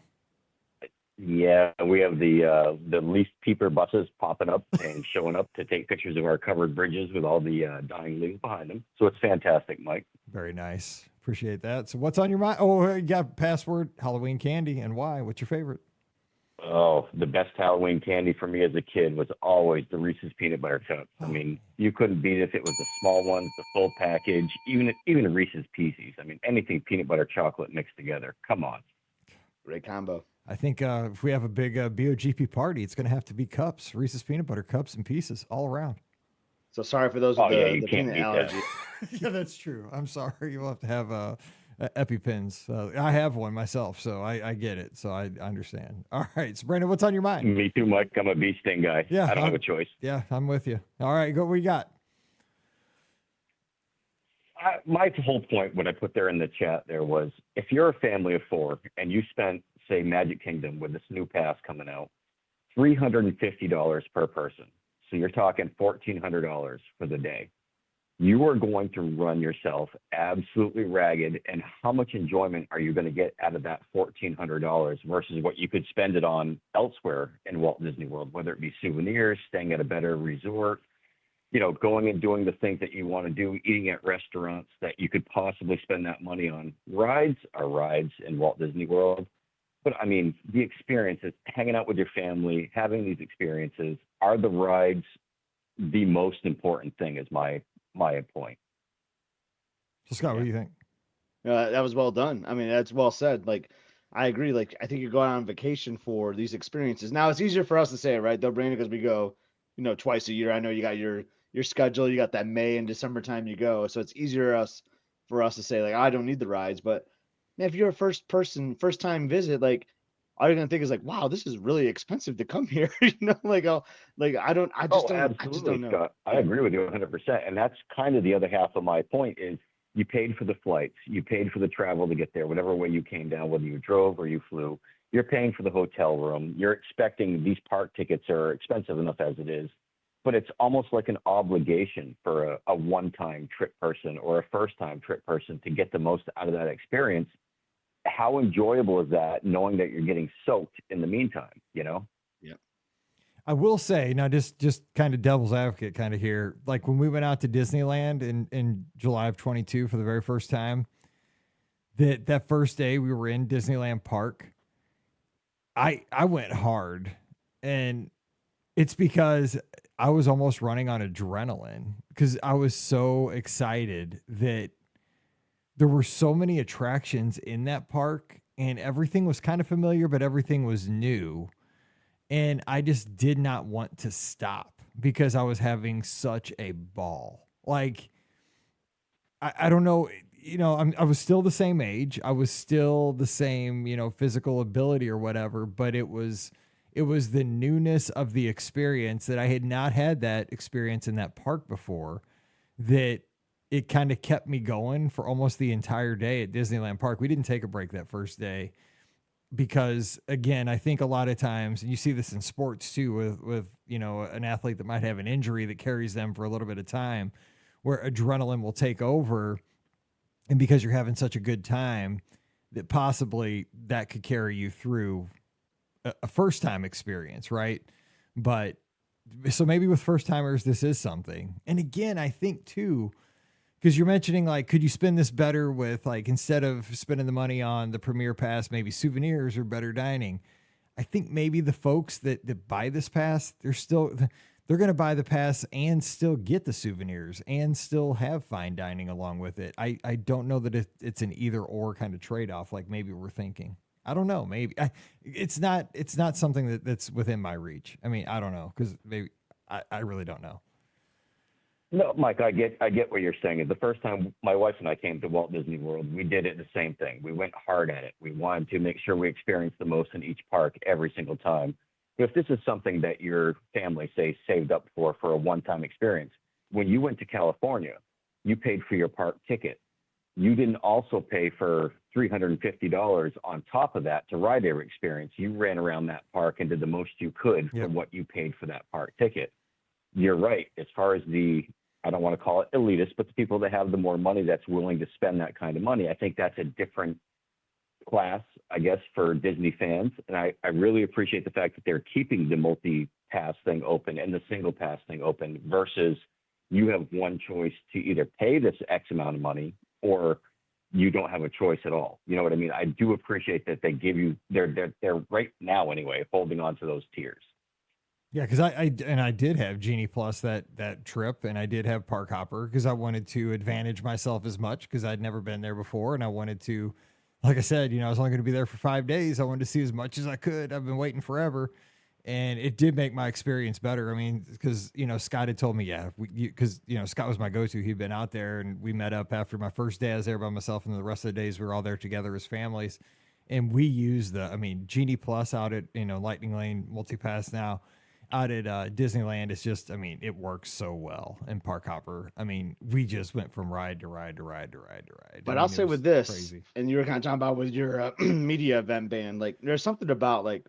S6: Yeah, we have the leaf peeper buses popping up and showing up to take pictures of our covered bridges with all the dying leaves behind them. So it's fantastic, Mike.
S1: Very nice. Appreciate that. So what's on your mind? Oh, you got password Halloween candy, and why? What's your favorite?
S6: Oh, the best Halloween candy for me as a kid was always the Reese's peanut butter cups. I mean, you couldn't beat it if it was the small ones, the full package, even the Reese's Pieces. I mean, anything peanut butter chocolate mixed together. Come on.
S3: Great combo.
S1: I think if we have a big BOGP party, it's going to have to be cups, Reese's peanut butter cups and pieces all around.
S3: So sorry for those
S6: Oh,
S3: with
S6: yeah,
S3: the
S6: you can't
S3: peanut
S6: beat
S3: allergy.
S1: Yeah, that's true. I'm sorry. You'll have to have EpiPens. I have one myself, so I get it. So I understand. All right. So, Brandon, what's on your mind?
S6: Me too, Mike. I'm a bee sting guy.
S1: Yeah,
S6: I don't have a choice.
S1: Yeah, I'm with you. All right. Go. What you got?
S6: My whole point, what I put there in the chat there was, if you're a family of 4 and you spent, say, Magic Kingdom with this new pass coming out, $350 per person. So you're talking $1,400 for the day. You are going to run yourself absolutely ragged. And how much enjoyment are you going to get out of that $1,400 versus what you could spend it on elsewhere in Walt Disney World, whether it be souvenirs, staying at a better resort, going and doing the things that you want to do, eating at restaurants that you could possibly spend that money on. Rides are rides in Walt Disney World. But I mean, the experiences, hanging out with your family, having these experiences, are the rides the most important thing is my point.
S1: So Scott, what do you think?
S3: That was well done. I mean, that's well said. Like, I agree. Like, I think you're going on vacation for these experiences. Now it's easier for us to say it, right, though, Brandon, because we go, twice a year. I know you got your schedule. You got that May and December time you go, so it's easier for us to say like, I don't need the rides. But man, if you're a first time visit, like, all you're gonna think is like, wow, this is really expensive to come here. I just don't know.
S6: Scott. I agree with you 100%. And that's kind of the other half of my point is you paid for the flights, you paid for the travel to get there, whatever way you came down, whether you drove or you flew. You're paying for the hotel room. You're expecting these park tickets are expensive enough as it is, but it's almost like an obligation for a one-time trip person or a first-time trip person to get the most out of that experience. How enjoyable is that, knowing that you're getting soaked in the meantime,
S3: Yeah.
S1: I will say now, just kind of devil's advocate kind of here. Like when we went out to Disneyland in July of 22 for the very first time, that first day we were in Disneyland Park, I went hard, and it's because I was almost running on adrenaline because I was so excited that there were so many attractions in that park and everything was kind of familiar, but everything was new. And I just did not want to stop because I was having such a ball. Like, I don't know, I was still the same age. I was still the same, physical ability or whatever, but it was the newness of the experience that I had not had that experience in that park before, that it kind of kept me going for almost the entire day at Disneyland Park. We didn't take a break that first day because, again, I think a lot of times, and you see this in sports too, with an athlete that might have an injury that carries them for a little bit of time, where adrenaline will take over, and because you're having such a good time, that possibly that could carry you through a first time experience, right? But so maybe with first timers, this is something. And again, I think too, because you're mentioning like, could you spend this better with like, instead of spending the money on the Premier Pass, maybe souvenirs or better dining? I think maybe the folks that buy this pass, they're going to buy the pass and still get the souvenirs and still have fine dining along with it. I don't know that it's an either or kind of trade-off like maybe we're thinking. I don't know. Maybe it's not something that's within my reach. I mean, I don't know, because maybe I really don't know.
S6: No, Mike, I get what you're saying. The first time my wife and I came to Walt Disney World, we did it the same thing. We went hard at it. We wanted to make sure we experienced the most in each park every single time. If this is something that your family, say, saved up for a one-time experience, when you went to California, you paid for your park ticket. You didn't also pay for $350 on top of that to ride every experience. You ran around that park and did the most you could for what you paid for that park ticket. You're right. As far as I don't want to call it elitist, but the people that have the more money that's willing to spend that kind of money, I think that's a different class, I guess, for Disney fans. And I really appreciate the fact that they're keeping the multi-pass thing open and the single pass thing open versus you have one choice to either pay this X amount of money or you don't have a choice at all. You know what I mean? I do appreciate that they give you, they're right now anyway, holding on to those tiers.
S1: Yeah, because I did have Genie Plus that trip, and I did have Park Hopper because I wanted to advantage myself as much because I'd never been there before, and I wanted to, like I said, I was only going to be there for 5 days. I wanted to see as much as I could. I've been waiting forever, and it did make my experience better. I mean, because Scott had told me, yeah, because Scott was my go-to. He'd been out there, and we met up after my first day. I was there by myself, and the rest of the days we were all there together as families, and we used Genie Plus out at Lightning Lane Multipass now. Out at Disneyland, it's just, it works so well. And Park Hopper, we just went from ride to ride to ride to ride to ride.
S3: But I'll say with this,
S1: crazy.
S3: And you were kind of talking about with your media event band, like there's something about like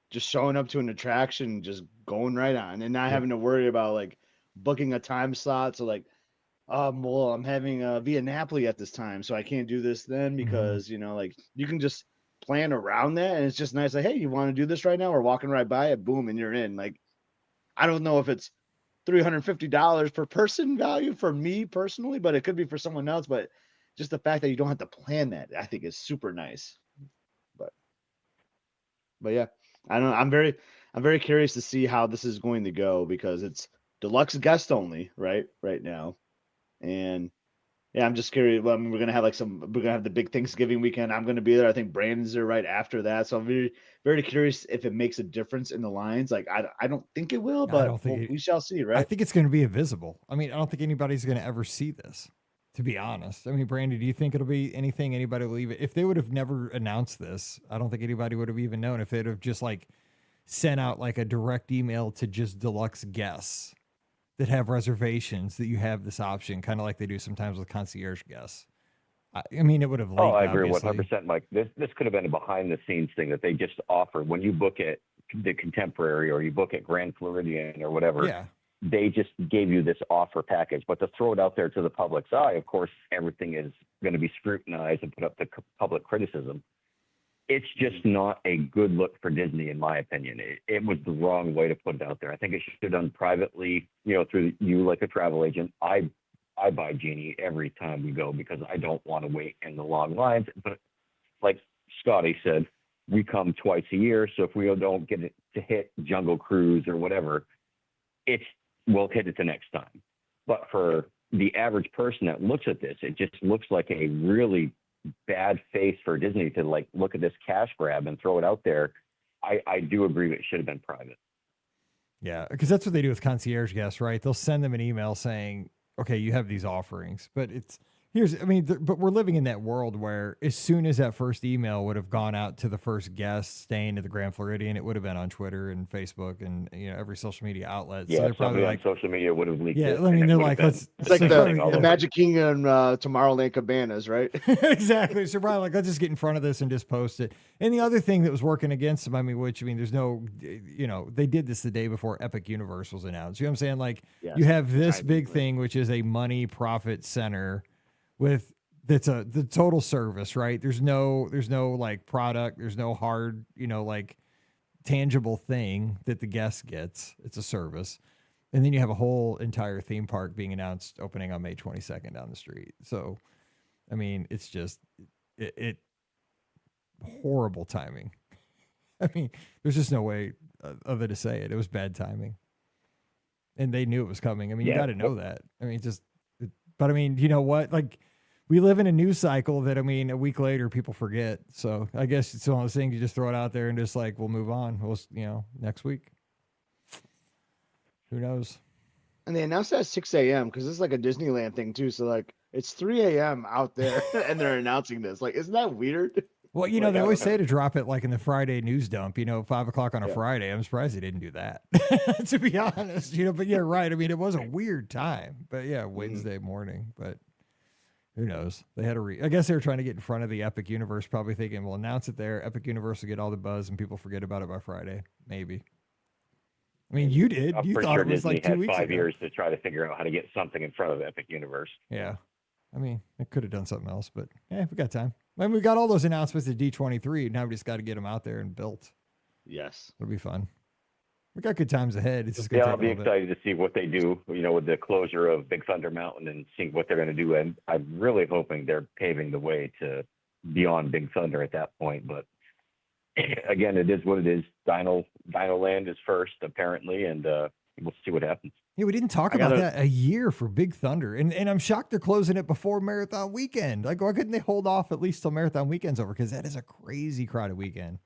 S3: just showing up to an attraction, just going right on, and not having to worry about like booking a time slot. So like, well, I'm having Via Napoli at this time, so I can't do this then because like you can just plan around that, and it's just nice. Like, hey, you want to do this right now? We're walking right by it, boom, and you're in. Like, I don't know if it's $350 per person value for me personally, but it could be for someone else. But just the fact that you don't have to plan that, I think, is super nice. But yeah, I don't know. I'm very curious to see how this is going to go because it's deluxe guest only, right now, and yeah, I'm just curious. Well, we're gonna have we're gonna have the big Thanksgiving weekend. I'm gonna be there. I think Brandon's there right after that. So I'm very, very curious if it makes a difference in the lines. Like I don't think it will, but we shall see, right?
S1: I think it's going to be invisible. I don't think anybody's going to ever see this, to be honest. Brandon, do you think it'll be anything anybody will even, if they would have never announced this, I don't think anybody would have even known if they'd have just sent out a direct email to just deluxe guests that have reservations that you have this option, kind of like they do sometimes with concierge guests. It would have.
S6: Oh, I agree 100%, Mike. This could have been a behind the scenes thing that they just offer when you book at the Contemporary or you book at Grand Floridian or whatever.
S1: Yeah.
S6: They just gave you this offer package, but to throw it out there to the public's eye, of course, everything is going to be scrutinized and put up to public criticism. It's just not a good look for Disney, in my opinion. It was the wrong way to put it out there. I think it should have done privately, through you like a travel agent. I buy Genie every time we go because I don't want to wait in the long lines. But like Scotty said, we come twice a year. So if we don't get it to hit Jungle Cruise or whatever, we'll hit it the next time. But for the average person that looks at this, it just looks like a really bad face for Disney to look at this cash grab and throw it out there. I do agree that it should have been private.
S1: Yeah, because that's what they do with concierge guests, right? They'll send them an email saying, okay, you have these offerings, but but we're living in that world where as soon as that first email would have gone out to the first guest staying at the Grand Floridian, it would have been on Twitter and Facebook and every social media outlet.
S6: Yeah,
S1: so they're probably
S6: on social media would have leaked it.
S1: Yeah, they're like, it's
S3: like the Magic Kingdom Tomorrowland Cabanas, right?
S1: Exactly. So probably let's just get in front of this and just post it. And the other thing that was working against them, there's no, they did this the day before Epic Universe was announced. You know what I'm saying?
S3: Yes,
S1: you have this big thing, which is a money profit center the total service, right? There's no product, there's no hard, tangible thing that the guest gets. It's a service. And then you have a whole entire theme park being announced opening on May 22nd down the street. So, it's just horrible timing. There's just no way other to say it. It was bad timing. And they knew it was coming. You got to know that. But you know what? We live in a news cycle that, a week later people forget. So I guess it's one of those things you just throw it out there and just we'll move on. We'll, next week. Who knows? And
S3: they announced that at 6 a.m. because it's like a Disneyland thing too. So it's 3 a.m. out there and they're announcing this. Isn't that weird?
S1: Well, they always say to drop it in the Friday news dump, 5 o'clock on a Friday. I'm surprised they didn't do that, to be honest, but yeah, right. It was a weird time, but yeah, Wednesday morning, but who knows? They had I guess they were trying to get in front of the Epic Universe, probably thinking, we'll announce it there. Epic Universe will get all the buzz and people forget about it by Friday. Maybe. You did.
S6: I'm
S1: you
S6: pretty
S1: thought
S6: sure
S1: it was
S6: Disney
S1: 2
S6: had
S1: weeks
S6: 5
S1: ago.
S6: years to try to figure out how to get something in front of Epic Universe.
S1: Yeah. It could have done something else, but yeah, we got time. We got all those announcements at D23. Now we just got to get them out there and built.
S3: Yes.
S1: It'll be fun. We got good times ahead. It's just
S6: Yeah,
S1: gonna
S6: I'll
S1: take
S6: be
S1: a little bit.
S6: excited to see what they do, with the closure of Big Thunder Mountain and seeing what they're going to do. And I'm really hoping they're paving the way to beyond Big Thunder at that point. But again, it is what it is. Dino Land is first, apparently, and we'll see what happens.
S1: Yeah, we didn't talk about that a year for Big Thunder. And I'm shocked they're closing it before Marathon Weekend. Like, why couldn't they hold off at least till Marathon Weekend's over? Because that is a crazy crowded weekend.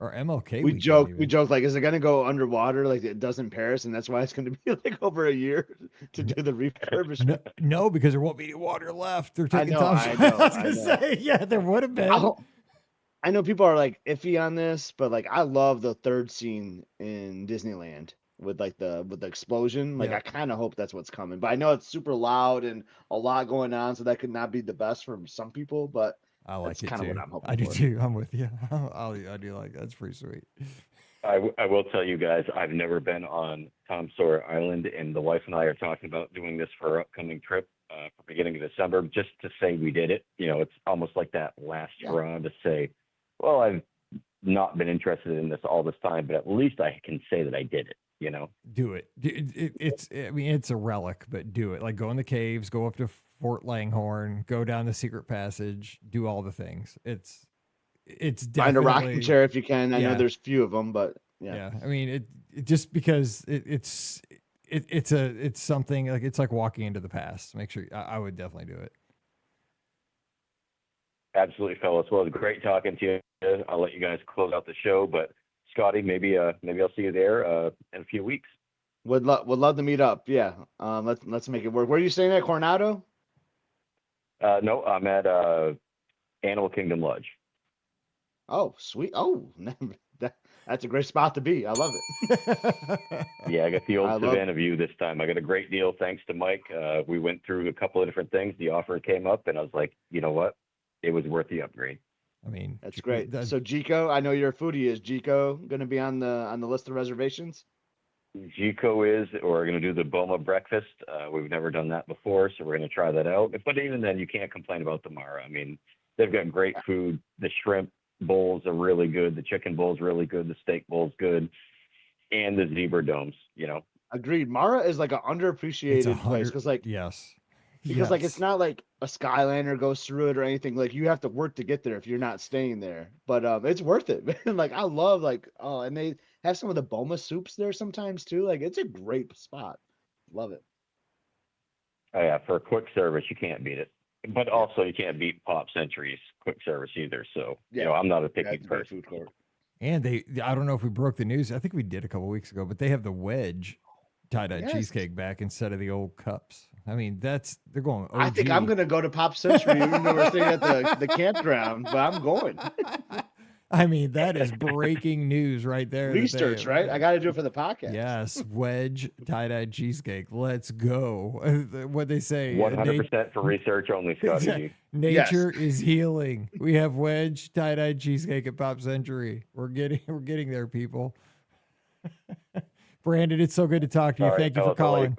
S1: Or MLK
S3: We
S1: weekend.
S3: joke like, is it gonna go underwater like it does in Paris, and that's why it's gonna be like over a year to do the refurbishment?
S1: No, because there won't be any water left. They're taking
S3: I
S1: time.
S3: know,
S1: I was gonna say, yeah, there would have been.
S3: I know people are like iffy on this, but like I love the third scene in Disneyland with the explosion. Like
S1: Yeah.
S3: I kind of hope that's what's coming, but I know it's super loud and a lot going on, so that could not be the best for some people. But
S1: I like it
S3: kind
S1: too.
S3: of what I'm hoping.
S1: I do
S3: for.
S1: too. I'm with you. I do like that. That's pretty sweet.
S6: I will tell you guys, I've never been on Tom Sawyer Island, and the wife and I are talking about doing this for our upcoming trip for beginning of December, just to say we did it. It's almost like that last hurrah to say, well, I've not been interested in this all this time, but at least I can say that I did it.
S1: Do it. It's a relic, but do it. Like go in the caves, go up to Fort Langhorne, go down the secret passage, do all the things. It's definitely
S3: Find a rocking chair if you can. I know
S1: Yeah.
S3: there's few of them, but
S1: yeah. I mean, it just because it's something like it's like walking into the past. Make sure I would definitely do it.
S6: Absolutely, fellas. Well, it was great talking to you. I'll let you guys close out the show, but Scotty, maybe I'll see you there in a few weeks.
S3: would love to meet up. Yeah, let's make it work. Where are you staying at, Coronado?
S6: No, I'm at Animal Kingdom Lodge.
S3: Oh, sweet. Oh, that's a great spot to be. I love it.
S6: Yeah, I got the
S3: I
S6: old
S3: love
S6: Savannah view this time. I got a great deal thanks to Mike. We went through a couple of different things. The offer came up, and I was like, you know what? It was worth the upgrade.
S1: I mean,
S3: That's great. So Gico, I know you're a foodie. Is Gico going to be on the list of reservations?
S6: Gico is, or we're going to do the Boma breakfast. We've never done that before, so we're going to try that out. But even then, you can't complain about the Mara. I mean, they've got great food. The shrimp bowls are really good. The chicken bowl's really good. The steak bowl's good. And the zebra domes,
S3: Agreed. Mara is like an underappreciated place because
S1: yes.
S3: Because it's not like a Skyliner goes through it or anything. Like you have to work to get there if you're not staying there. But it's worth it, man. Like I love and they have some of the Boma soups there sometimes too. Like it's a great spot. Love it.
S6: Oh yeah, for quick service you can't beat it. But also you can't beat Pop Century's quick service either. So I'm not a picky person.
S3: Food court.
S1: And I don't know if we broke the news. I think we did a couple weeks ago, but they have the wedge tie-dye cheesecake back instead of the old cups. I mean, they're going OG.
S3: I think I'm going to go to Pop Century, even though we're staying at the campground, but I'm going.
S1: I mean, that is breaking news right there.
S3: Research, right? I got to do it for the podcast.
S1: Yes, wedge tie-dye cheesecake. Let's go. What they say.
S6: 100% for research only, Scotty.
S1: Nature is healing. We have wedge tie-dye cheesecake at Pop Century. We're getting there, people. Brandon, it's so good to talk to you.
S6: All right,
S1: Thank you for calling.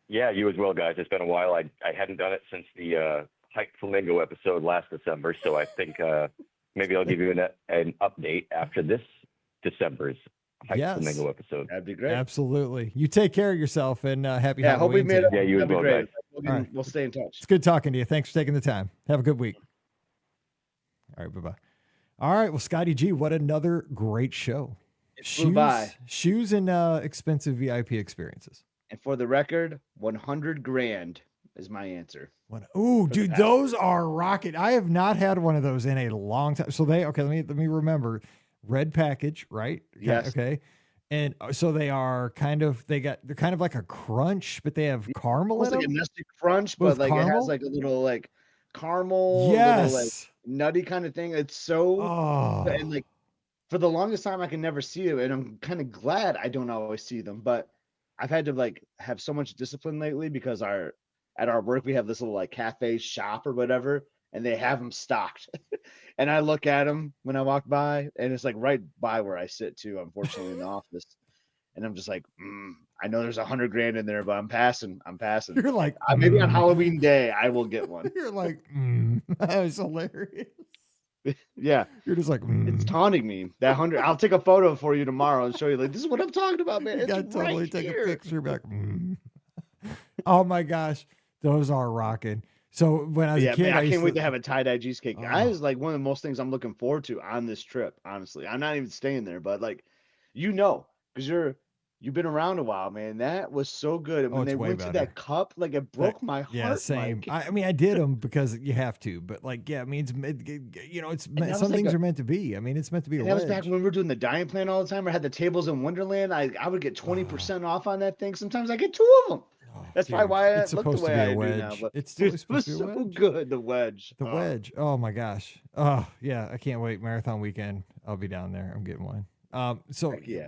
S6: Yeah, you as well, guys. It's been a while. I hadn't done it since the Hike Flamingo episode last December, so I think maybe I'll give you an update after this December's Hike Flamingo episode.
S3: That'd be great.
S1: Absolutely. You take care of yourself and happy Halloween.
S3: I hope we made it.
S6: Yeah, you as well, guys.
S3: We'll stay in touch.
S1: It's good talking to you. Thanks for taking the time. Have a good week. All right, bye-bye. All right, well, Scotty G, what another great show. Shoes and expensive VIP experiences.
S3: And for the record, 100 grand is my answer.
S1: Ooh, dude, those are rocket. I have not had one of those in a long time. So let me remember. Red package, right?
S3: Yes.
S1: Okay. And so they're kind of like a crunch, but they have caramel in them.
S3: Like a nested crunch, but like caramel? It has like a little like caramel, little like nutty kind of thing. It's so and like for the longest time I can never see it, and I'm kind of glad I don't always see them, but I've had to like have so much discipline lately because at our work we have this little like cafe shop or whatever, and they have them stocked. And I look at them when I walk by, and it's like right by where I sit too, unfortunately, in the office. And I'm just like, I know there's 100 grand in there, but I'm passing.
S1: You're like,
S3: maybe on Halloween day I will get one.
S1: You're like, that was hilarious.
S3: Yeah.
S1: You're just like,
S3: It's taunting me. That 100. I'll take a photo for you tomorrow and show you. Like, this is what I'm talking about, man.
S1: you
S3: It's
S1: gotta totally
S3: right
S1: take
S3: here.
S1: a picture back. Oh my gosh, those are rocking. So when I was a kid,
S3: Man, I
S1: used
S3: can't wait to have a tie-dye cheesecake.
S1: Oh.
S3: That is like one of the most things I'm looking forward to on this trip. Honestly, I'm not even staying there, but like, because you've been around a while, man. That was so good. And when
S1: it's
S3: they
S1: way
S3: went to
S1: better.
S3: that cup, like it broke my heart.
S1: Yeah, same.
S3: Mike.
S1: I mean, I did them because you have to, but like, yeah, I mean, it's
S3: that
S1: some
S3: was
S1: things
S3: like
S1: are meant to be. I mean, it's meant to be a
S3: And that was back
S1: wedge.
S3: when we were doing the dining plan all the time. I had the tables in Wonderland. I would get 20% off on that thing. Sometimes I get 2 of them.
S1: Oh,
S3: That's
S1: dude,
S3: probably why I
S1: it's
S3: look the
S1: supposed to
S3: way
S1: be
S3: I
S1: a
S3: do
S1: wedge.
S3: now. But
S1: It's
S3: dude,
S1: totally
S3: it was
S1: supposed to be a
S3: so
S1: wedge.
S3: good. The wedge.
S1: The wedge. Oh my gosh. Oh yeah, I can't wait. Marathon weekend. I'll be down there. I'm getting one. So
S3: Heck yeah.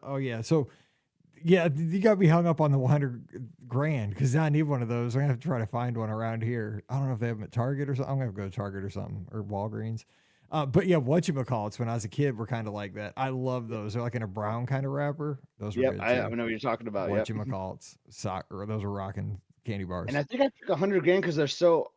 S1: oh yeah. So yeah, you got me hung up on the 100 grand because I need one of those. I'm gonna have to try to find one around here. I don't know if they have them at Target or something. I'm gonna have to go to Target or something or Walgreens. But yeah, whatchamacallits when I was a kid were kind of like that. I love those. They're like in a brown kind of wrapper. Those were
S3: Yep,
S1: good
S3: I
S1: too.
S3: know what you're talking about. Yep.
S1: Whatchamacallits, or those are rocking candy bars.
S3: And I think I took 100 grand because they're so.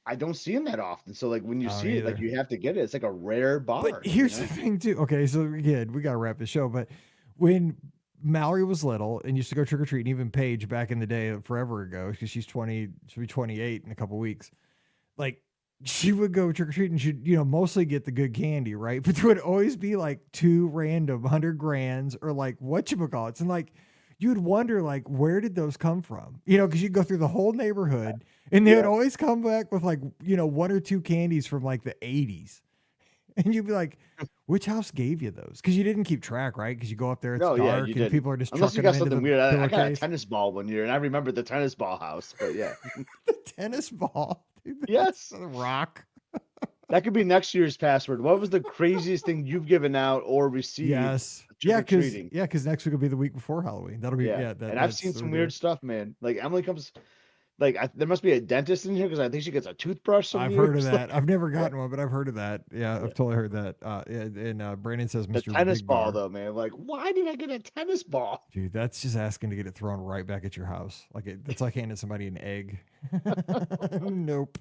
S3: I don't see them that often. So like when you
S1: I don't
S3: see it, like
S1: either.
S3: you have to get it. It's like a rare bar.
S1: But here's the thing too. Okay, so again, we got to wrap the show. But when Mallory was little and used to go trick or treating, even Paige back in the day, forever ago, because she's 20, she'll be 28 in a couple weeks. Like she would go trick or treating. She'd mostly get the good candy, right? But there would always be like 2 random 100 grands or like whatchamacallits, and like you would wonder like where did those come from? Because you'd go through the whole neighborhood and they would always come back with like 1 or 2 candies from like the 80s. And you'd be like, which house gave you those? Because you didn't keep track, right? Because you go up there, it's dark, and people are just
S3: Unless you
S1: trucking
S3: got
S1: them into
S3: something
S1: the
S3: weird. I got a
S1: pillowcase.
S3: tennis ball one year, and I remember the tennis ball house. But yeah,
S1: The tennis ball. Dude,
S3: yes,
S1: the rock.
S3: that could be next year's password. What was the craziest thing you've given out or received?
S1: Yes. Yeah,
S3: trick-or-treating?
S1: because next week will be the week before Halloween. That'll be
S3: And I've seen some weird stuff, man. Like Emily comes, like there must be a dentist in here because I think she gets a toothbrush. Some
S1: I've
S3: years.
S1: heard of that. I've never gotten one, but I've heard of that. Yeah, I've totally heard that. And Brandon says
S3: The
S1: Mr.
S3: tennis
S1: Big
S3: ball,
S1: Bar.
S3: though, man. Like, why did I get a tennis ball?
S1: Dude, that's just asking to get it thrown right back at your house. Like that's like handing somebody an egg. Nope.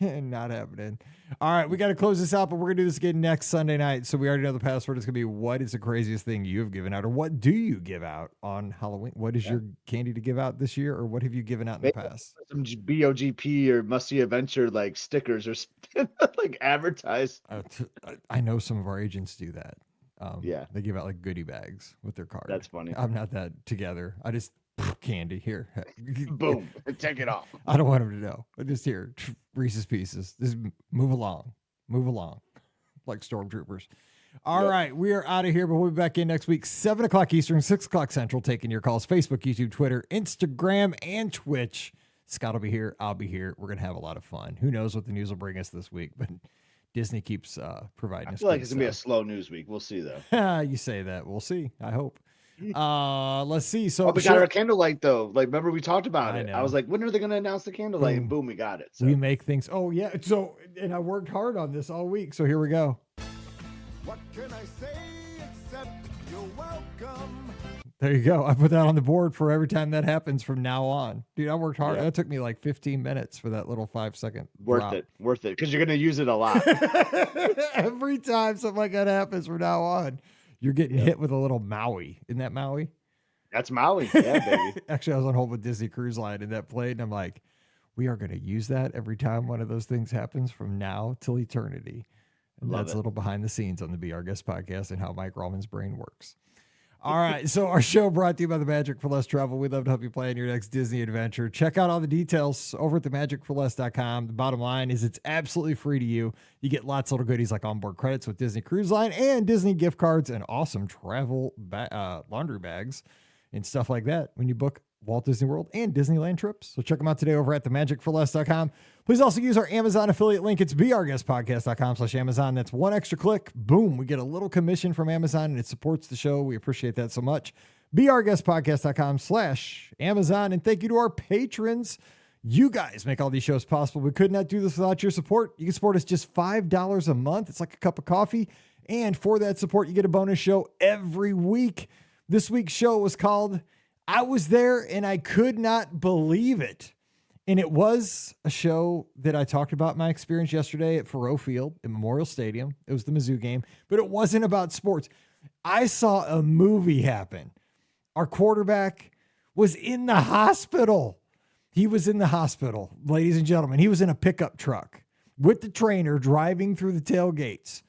S1: Not happening. All right, we got to close this out, but we're going to do this again next Sunday night. So we already know the password is going to be what is the craziest thing you've given out, or what do you give out on Halloween? What is your candy to give out this year, or what have you given out in the past?
S3: Some BOGP or must see adventure like stickers or like advertised.
S1: I know some of our agents do that.
S3: Yeah.
S1: They give out like goodie bags with their card.
S3: That's funny.
S1: I'm not that together. I just candy here.
S3: Boom. Take it off.
S1: I don't want them to know. I just here Reese's Pieces. Just move along, like stormtroopers. All right, we are out of here, but we'll be back in next week, 7 o'clock Eastern, 6 o'clock Central, taking your calls. Facebook, YouTube, Twitter, Instagram, and Twitch. Scott will be here. I'll be here. We're gonna have a lot of fun. Who knows what the news will bring us this week, but Disney keeps providing us.
S3: I feel like it's gonna be a slow news week. We'll see though.
S1: You say that. We'll see. I hope. Let's see. So
S3: we got our candlelight though. Like, remember we talked about it.
S1: know.
S3: I was like, when are they going to announce the candlelight? And boom, we got it. So.
S1: We make things. Oh yeah. So, and I worked hard on this all week. So here we go.
S7: What can I say except you're welcome?
S1: There you go. I put that on the board for every time that happens from now on. Dude, I worked hard.
S3: Yeah.
S1: That took me like 15 minutes for that little 5-second
S3: Worth it. Because you're going to use it a lot.
S1: Every time something like that happens from now on, you're getting hit with a little Maui. Isn't that Maui?
S3: That's Maui. Yeah, baby.
S1: Actually, I was on hold with Disney Cruise Line and that played, and I'm like, we are going to use that every time one of those things happens from now till eternity. And
S3: Love
S1: that's
S3: it.
S1: a little behind the scenes on the Be Our Guest podcast and how Mike Rallman's brain works. All right. So our show brought to you by the Magic for Less Travel. We'd love to help you plan your next Disney adventure. Check out all the details over at themagicforless.com. The bottom line is it's absolutely free to you. You get lots of little goodies like onboard credits with Disney Cruise Line and Disney gift cards and awesome travel laundry bags and stuff like that when you book Walt Disney World and Disneyland trips. So check them out today over at themagicforless.com. Please also use our Amazon affiliate link. It's beourguestpodcast.com/Amazon. That's one extra click. Boom. We get a little commission from Amazon and it supports the show. We appreciate that so much. beourguestpodcast.com/Amazon. And thank you to our patrons. You guys make all these shows possible. We could not do this without your support. You can support us just $5 a month. It's like a cup of coffee. And for that support, you get a bonus show every week. This week's show was called I Was There and I Could Not Believe It. And it was a show that I talked about my experience yesterday at Faurot Field at Memorial Stadium. It was the Mizzou game, but it wasn't about sports. I saw a movie happen. Our quarterback was in the hospital. He was in the hospital, ladies and gentlemen. He was in a pickup truck with the trainer driving through the tailgates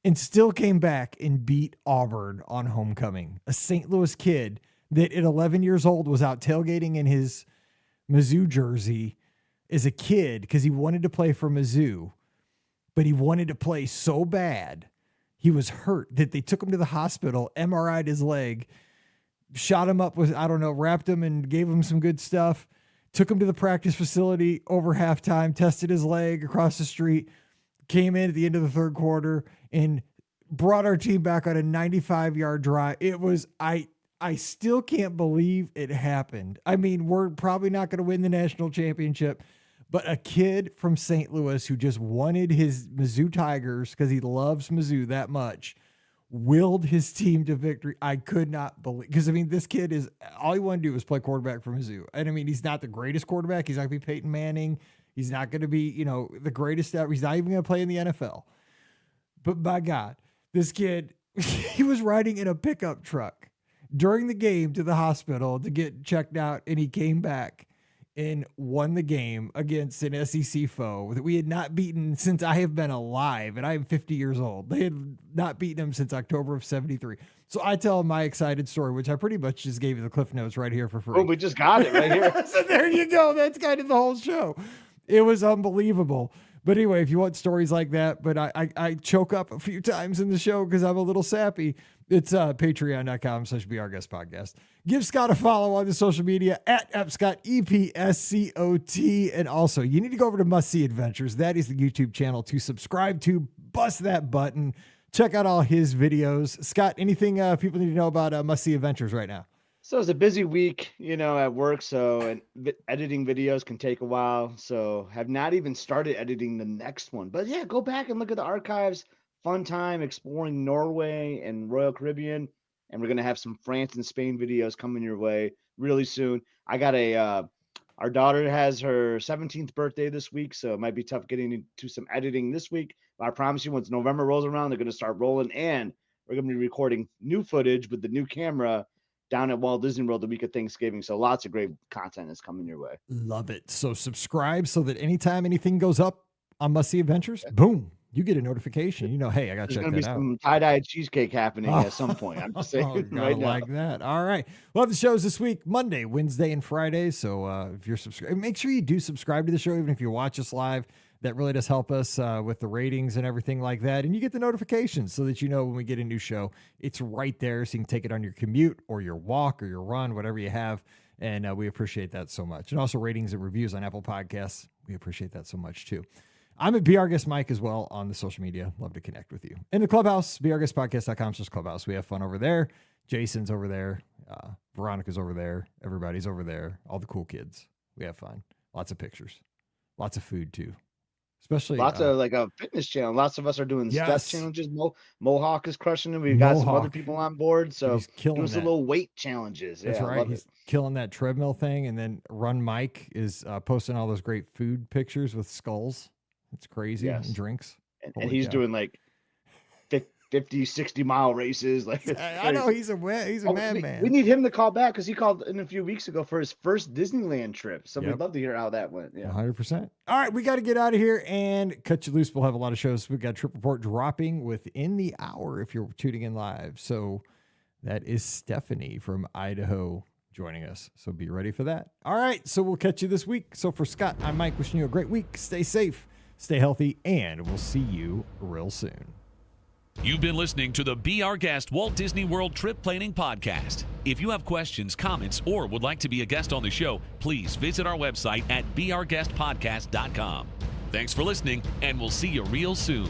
S1: and still came back and beat Auburn on homecoming. A St. Louis kid that at 11 years old was out tailgating in his Mizzou jersey as a kid because he wanted to play for Mizzou, but he wanted to play so bad. He was hurt that they took him to the hospital, MRI'd his leg, shot him up with, wrapped him and gave him some good stuff, took him to the practice facility over halftime, tested his leg across the street, came in at the end of the third quarter and brought our team back on a 95-yard drive. It was, I still can't believe it happened. I mean, we're probably not going to win the national championship, but a kid from St. Louis who just wanted his Mizzou Tigers because he loves Mizzou that much, willed his team to victory. I could not believe, because I mean, this kid is, all he wanted to do was play quarterback for Mizzou. And I mean, he's not the greatest quarterback. He's not going to be Peyton Manning. He's not going to be, the greatest ever. He's not even going to play in the NFL. But by God, this kid, he was riding in a pickup truck during the game to the hospital to get checked out, and he came back and won the game against an SEC foe that we had not beaten since I have been alive, and I am 50 years old. They had not beaten him since October of 73. So I tell my excited story, which I pretty much just gave you the Cliff Notes right here for free.
S3: Oh, we just got it right here.
S1: So there you go. That's kind of the whole show. It was unbelievable. But anyway, if you want stories like that, but I choke up a few times in the show because I'm a little sappy. It's patreon.com/BeOurGuestPodcast. Give Scott a follow on the social media at @Epscott, EPSCOT. And also, you need to go over to Must See Adventures. That is the YouTube channel to subscribe to. Bust that button. Check out all his videos. Scott, anything people need to know about Must See Adventures right now?
S3: So it's a busy week, at work. So editing videos can take a while. So have not even started editing the next one. But yeah, go back and look at the archives. Fun time exploring Norway and Royal Caribbean. And we're going to have some France and Spain videos coming your way really soon. I got our daughter has her 17th birthday this week. So it might be tough getting into some editing this week. But I promise you, once November rolls around, they're going to start rolling. And we're going to be recording new footage with the new camera down at Walt Disney World the week of Thanksgiving. So lots of great content is coming your way.
S1: Love it. So subscribe so that anytime anything goes up on Must See Adventures, boom, you get a notification. Hey, I got to check that out. There's going to be
S3: some tie-dye cheesecake happening at some point. I'm just saying right now.
S1: Like that. All right. We'll have the shows this week, Monday, Wednesday, and Friday. So if you're subscribed, make sure you do subscribe to the show, even if you watch us live. That really does help us with the ratings and everything like that. And you get the notifications so that you know when we get a new show. It's right there, so you can take it on your commute or your walk or your run, whatever you have. And we appreciate that so much. And also ratings and reviews on Apple Podcasts. We appreciate that so much too. I'm at Be Our Guest Mike as well on the social media. Love to connect with you. In the clubhouse, beourguestpodcast.com/clubhouse. We have fun over there. Jason's over there. Veronica's over there. Everybody's over there. All the cool kids. We have fun. Lots of pictures. Lots of food too. Especially
S3: lots of like a fitness channel. Lots of us are doing step challenges. Mohawk is crushing it. We've got some other people on board. So
S1: he's killing
S3: doing some little weight challenges.
S1: That's right. He's killing that treadmill thing. And then Run Mike is posting all those great food pictures with skulls. It's crazy. And drinks.
S3: And he's doing like 50, 60-mile races. Like
S1: I know he's a madman.
S3: We need him to call back because he called in a few weeks ago for his first Disneyland trip. So we'd love to hear how that went. Yeah,
S1: 100%. All right, we got to get out of here and cut you loose. We'll have a lot of shows. We've got Trip Report dropping within the hour if you're tuning in live. So that is Stephanie from Idaho joining us. So be ready for that. All right, so we'll catch you this week. So for Scott, I'm Mike, wishing you a great week. Stay safe, stay healthy, and we'll see you real soon.
S2: You've been listening to the Be Our Guest Walt Disney World Trip Planning Podcast. If you have questions, comments, or would like to be a guest on the show, please visit our website at beourguestpodcast.com. Thanks for listening, and we'll see you real soon.